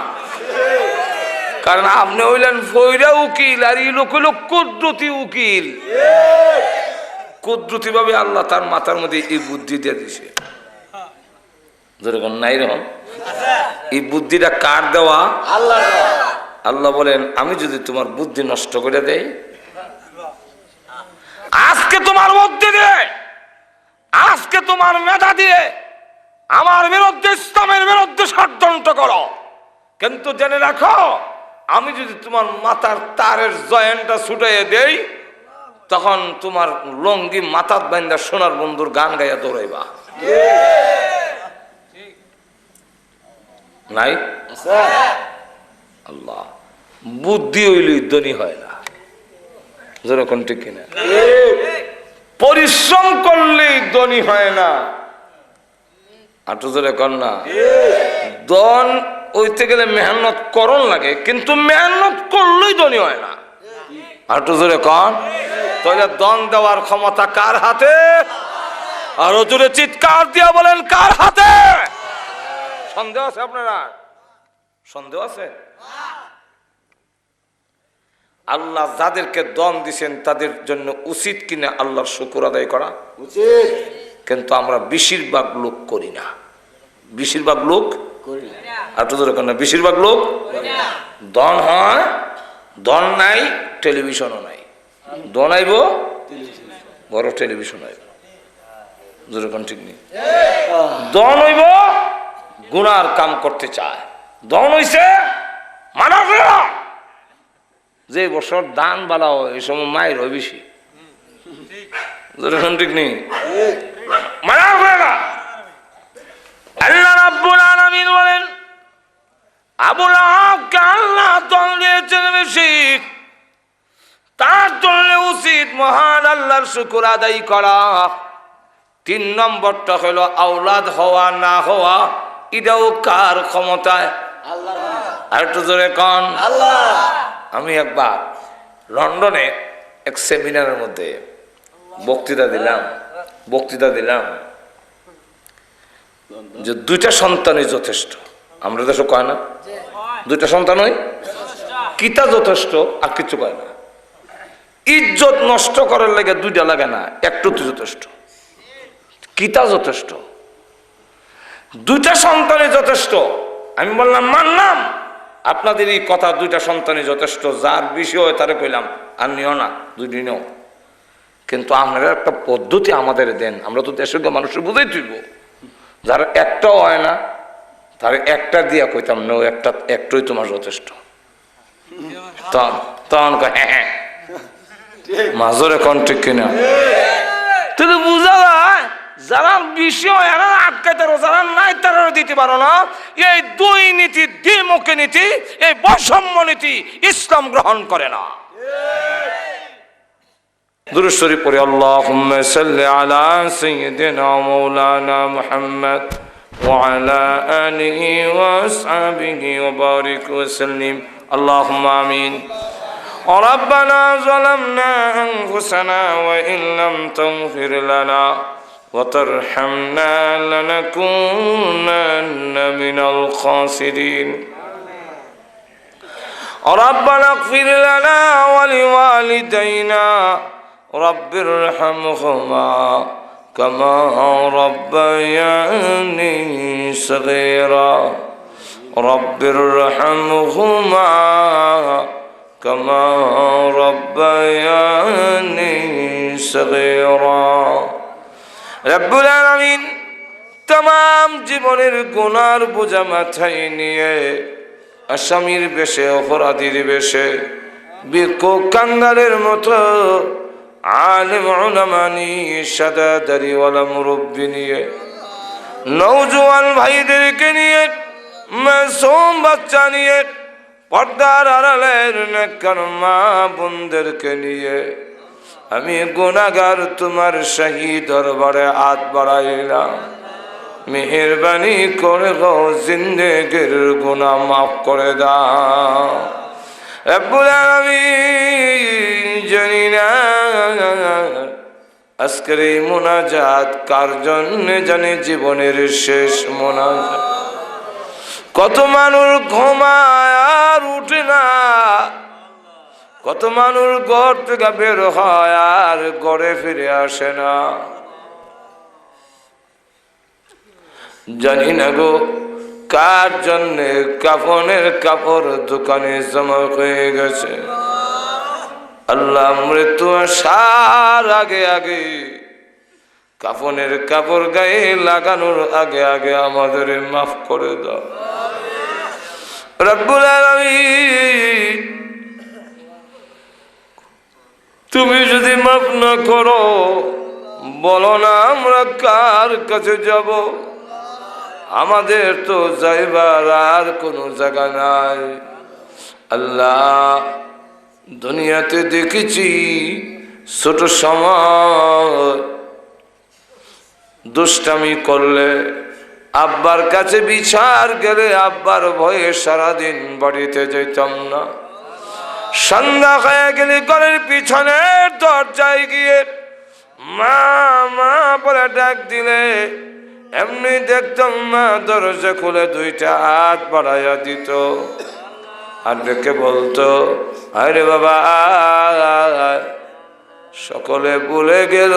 A: কারণ আপনি হইলেন ফইরা উকিল আর এই লোক হইল কুদরতি উকিল। কুদরতি ভাবে আল্লাহ তার মাথার মধ্যে এই বুদ্ধি দিয়ে দিছে। যেরকম নাই রকম এই বুদ্ধিটা কার দেওয়া? আল্লাহ। আল্লাহ বলেন আমি যদি তোমার বুদ্ধি নষ্ট করে দেই, আজকে তোমার মধ্যে দিয়ে, আজকে তোমার মেধা দিয়ে আমার বিরুদ্ধে, ইসলামের বিরুদ্ধে ষড়যন্ত্র করো, কিন্তু জেনে রাখো আমি যদি তোমার মাথার তারের জয়েন্টটা ছুটাইয়ে দেই, তখন তোমার লঙ্গি মাথার বাইন্দা সোনার বন্ধুর গান গাইয়া দৌড়াইবা। নাই? আল্লাহ বুদ্ধি হইলেই ধনী হয় না, যেরকম ঠিক কিনা? পরিশ্রম করলেই ধনী হয় না। আটো জোরে কর না। ধন হইতে গেলে মেহনত করন লাগে, কিন্তু মেহনত করলেই ধনী হয় না। আটো জোরে কর। তাহলে ধন দেওয়ার ক্ষমতা কার হাতে? আরো জোরে চিৎকার দিয়া বলেন কার হাতে? সন্দেহ আছে আপনারা? সন্দেহ আছে? আল্লাহ যাদেরকে দন দিছেন তাদের জন্য উচিত কিনা আল্লাহর শুকর আদায় করা উচিত, কিন্তু আমরা বেশিরভাগ লোক করি না। বেশিরভাগ লোক করি না। আর তো দরকার না, বেশিরভাগ লোক দন হয়, দন নাই, টেলিভিশনও নাই। দন আইব, বড় টেলিভিশন আইব, যেরকম ঠিক নেই। দন হইব, গুনার কাম করতে চায়। দন হইছে মানা করে না। যে বছর দান বালা হয় এই সময় মায়ের হয় বেশি, যেরকম ঠিক নেই। মানা করে না। আল্লাহ রাব্বুল আলামিন বলেন আবু লাহাবকে আল্লাহ দন দিয়েছেন বেশি, তার জন্য উচিত মহান আল্লাহর শুকর আদায় করা। 3 নম্বরটা হলো আওলাদ হওয়া না হওয়া, এটাও কার ক্ষমতায়? আল্লাহ। আর একটু জোরে কন আল্লাহ। আমি একবার লন্ডনে এক সেমিনারের মধ্যে বক্তৃতা দিলাম যে 2টা সন্তানই যথেষ্ট। আমরা দেশে কয় না 2টা সন্তানই কিতা যথেষ্ট, আর কিছু কয় না। ইজ্জত নষ্ট করার লাগে 2টা লাগে না, একটু যথেষ্ট। কিতা যথেষ্ট? 2টা সন্তানই যথেষ্ট। আমি বললাম মানলাম আপনাদের এই কথা, 2টা সন্তানই যথেষ্ট। যার বেশি হয় তারে কইলাম আর নিও না, 2টি নিও, কিন্তু আপনারা একটা পদ্ধতি আমাদের দেন, আমরা তো দেশের মানুষের বুঝাই তুইব। যার একটাও হয় না তার একটা দিয়া কইতাম না, একটাই তোমার যথেষ্ট। তখন হ্যাঁ মাজরে কোন ঠিক কিনা? তুই বুঝা যারা বিষয় এরা আটকাইতে পারো, যারা নাই তারা দিতে পারো না। এই দুই নীতি, দ্বিমুখী নীতি, এই বৈষম্য নীতি ইসলাম গ্রহণ করে না। দুরূদ শরীফ পড়ে আল্লাহুম্মা সাল্লি আলা সাইয়্যিদিনা মাওলানা মুহাম্মদ ওয়া আলা আলিহি ওয়া আসহাবিহি ওয়া বারিক ওয়া সাল্লিম। আল্লাহুম্মা আমিন। ربنا ظلمنا أنفسنا وإن لم تغفر لنا وترحمنا لنكونن من الخاسرين ربنا اغفر لنا ولوالدينا رب ارحمهما كما ربياني صغيرا رب ارحمهما كما ربياني صغيرا রব্বুল আলামিন तमाम জীবনের গুনার বোঝা মাথায় নিয়ে আসামির বেশে, অপরাধীর বেশে, ভিক্ষুক কাঙ্গালের মতো আলেম উলামা নিয়ে, সাদা দাড়িওয়ালা মুরব্বী নিয়ে, নওজোয়ান ভাইদেরকে নিয়ে, মাসুম বাচ্চা নিয়ে, পর্দার আড়ালের নেককার মা বোনদেরকে নিয়ে আমি গুনাহগার তোমার শাহী দরবারে হাত বাড়াইলাম। মেহেরবানি করে গো জিন্দেগির গুনাহ মাফ করে দাও রব্বুল আলামিন। জানি না আজকের এই মুনাজাত কার জন্য জানি জীবনের শেষ মুনাজাত। কত মানুষ ঘুমায় আর উঠে না, কত মানুষ ঘর থেকে বের হয় আর ঘরে ফিরে আসে না। জানি না গো কার জন্যে কাফনের কাপড় দোকানে জমা হয়ে গেছে। আল্লাহ মৃত্যু আসার আগে আগে, কাফনের কাপড় গায়ে লাগানোর আগে আগে আমাদের মাফ করে দাও রব্বুল আলামিন। তুমি যদি মাফ না করো, বলো না আমরা কার কাছে যাব? আমাদের তো যাইবার আর কোনো জায়গা নাই। আল্লাহ দুনিয়াতে দেখেছি ছোট সময় দুষ্টামি করলে, আব্বার কাছে বিচার গেলে আব্বার ভয়ে সারাদিন বাড়িতে যেতাম না। সন্ধ্যা হয়ে গেলে ঘরের পিছনের দরজায় গিয়ে মা মা বলে ডাক দিলে এমনি দেখতাম মা দরজা খুলে দুইটা হাত বাড়াইয়া দিত আর ডেকে বলতো, আরে বাবা সকলে ভুলে গেল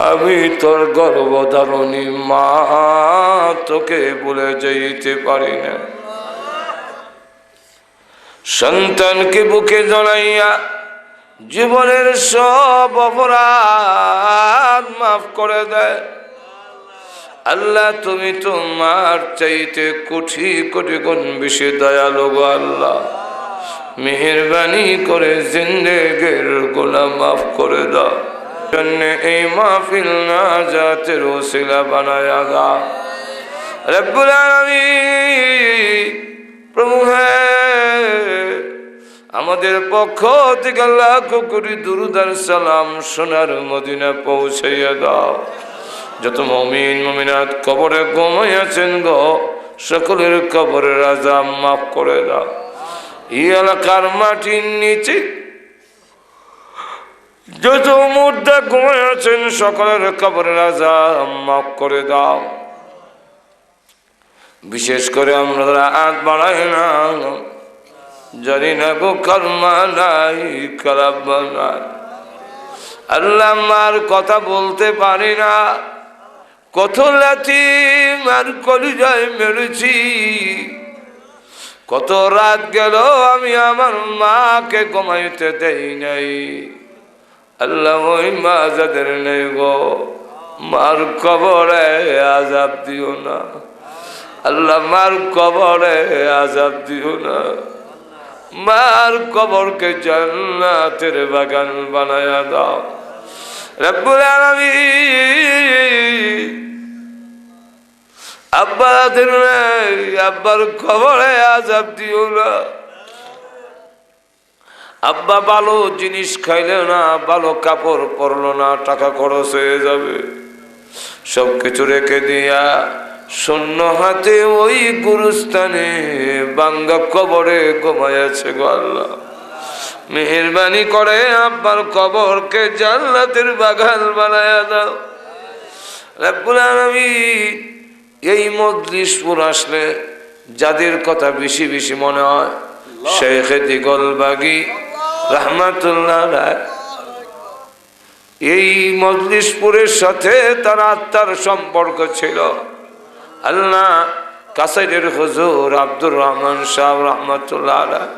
A: আমি তোর গর্ভধারণী মা, তোকে ভুলে যেতে পারি না। সন্তানকে বুকে জড়াইয়া জীবনের সব অপরাধ মাফ করে দেয়। আল্লাহ তুমি তোমার চাইতে কোটি কোটি গুণ বেশি দয়ালু গো আল্লাহ। মেহেরবানি করে জিন্দেগির গুনাহ মাফ করে দাও। জন্যে এই মাহফিল নাজাতের ওসিলা বানায়া দাও রব্বুল আলামিন। প্রভু আমাদের পক্ষ থেকে লাখ কোটি দুরূদ আর সালাম সোনার মদিনা পৌঁছাইয়া দাও। যত মুমিন মুমিনাত কবরে ঘুমাইয়াছেন গো, সকলের কবরের আযাব মাফ করে দাও। এই এলাকার মাটির নিচে যত মুর্দা ঘুমাইয়াছেন সকলের কবরের আযাব মাফ করে দাও। বিশেষ করে আমরা হাত বাড়াই না, জানি না গো কর্মা নাই খারাপ নাই। আল্লাহ আমার কথা বলতে পারি না, কত লাথিম আর কলিজায় মেরেছি, কত রাত গেল আমি আমার মাকে ঘুমাইতে দেই নাই। আল্লাহ ওই মা যাদের নেই গো, মার কবরে আযাব দিও না আল্লাহ, মার কবরে আযাব দিও না। মার কবরকে জান্নাতের বাগান বানায়া দাও। রব্বুল আলামিন আব্বার খবরে আযাব দিও না। আব্বা ভালো জিনিস খাইলে না, ভালো কাপড় পরলো না, টাকা খরচ হয়ে যাবে, সবকিছু রেখে দিয়া শূন্য হাতে ওই গুরুস্থানে বাঙ্গা কবরে ঘুমাইয়াছে গো আল্লাহ। মেহেরবানি করে আব্বার কবরকে জান্নাতের বাগান বানায়া দাও রব্বুল আলামিন। এই মজলিসপুর আসলে যাদের কথা বেশি বেশি মনে হয়, শেখ দিগলবাগী রাহমাতুল্লাহ আলাইহি, এই মজলিসপুরের সাথে তার আত্মার সম্পর্ক ছিল। আল্লাহ কাসাইরের হুজুর আব্দুর রহমান সাহেব রাহমাতুল্লাহ আলাইহি,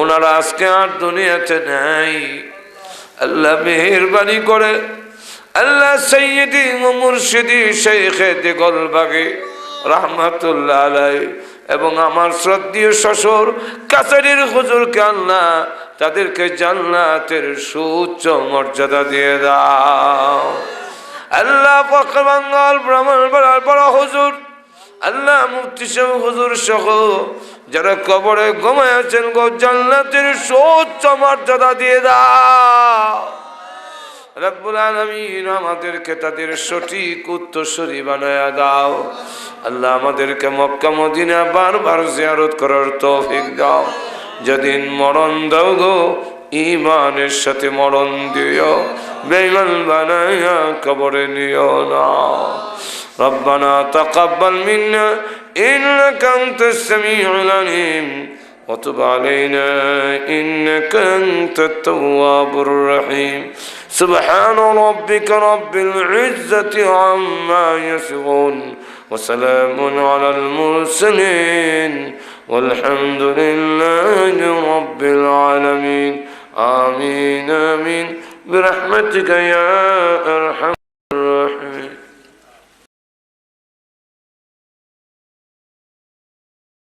A: ওনারা আজকে আর দুনিয়াতে নাই। আল্লাহ মেহেরবানি করে আল্লাহ সৈয়দি মুর্শিদি শেখ দিগলবাগী রাহমাতুল্লাহ আলাইহি এবং আমার শ্রদ্ধেয় শ্বশুর কাসাইরের হুজুরকে আল্লাহ তাদেরকে জান্নাতের সুউচ্চ মর্যাদা দিয়ে দাও। আল্লাহ ফখরবাঙ্গাল ব্রাহ্মণবাড়ার বড় হুজুর আল্লাহ মুফতি সাহেব হুজুর সহ যারা কবরে ঘুমায় আছেন গো, জান্নাতের সুউচ্চ মর্যাদা দিয়ে দাও রব্বুল আলামিন। আমাদেরকে তাদের সঠিক উত্তরসূরি বানায়া দাও আল্লাহ। আমাদেরকে মক্কা মদিনা বারবার জিয়ারত করার তৌফিক দাও। যেদিন মরণ দাও গো, ঈমানের সাথে মরণ দিও, বেঈমান বানায়া কবরে নিও না। রব্বানা তাকাব্বাল মিন্না ইন্নাকা আনতাস সামিউল আলিম ওয়া তুব আলাইনা ইন্নাকা আনতাত তাওয়াবুর রহিম। সুবহান রাব্বিকা রাব্বিল ইজ্জাতি আম্মা ইয়াসিফুন ওয়া সালামুন আলাল মুরসালিন والحمد لله رب العالمين آمين آمين برحمتك يا أرحم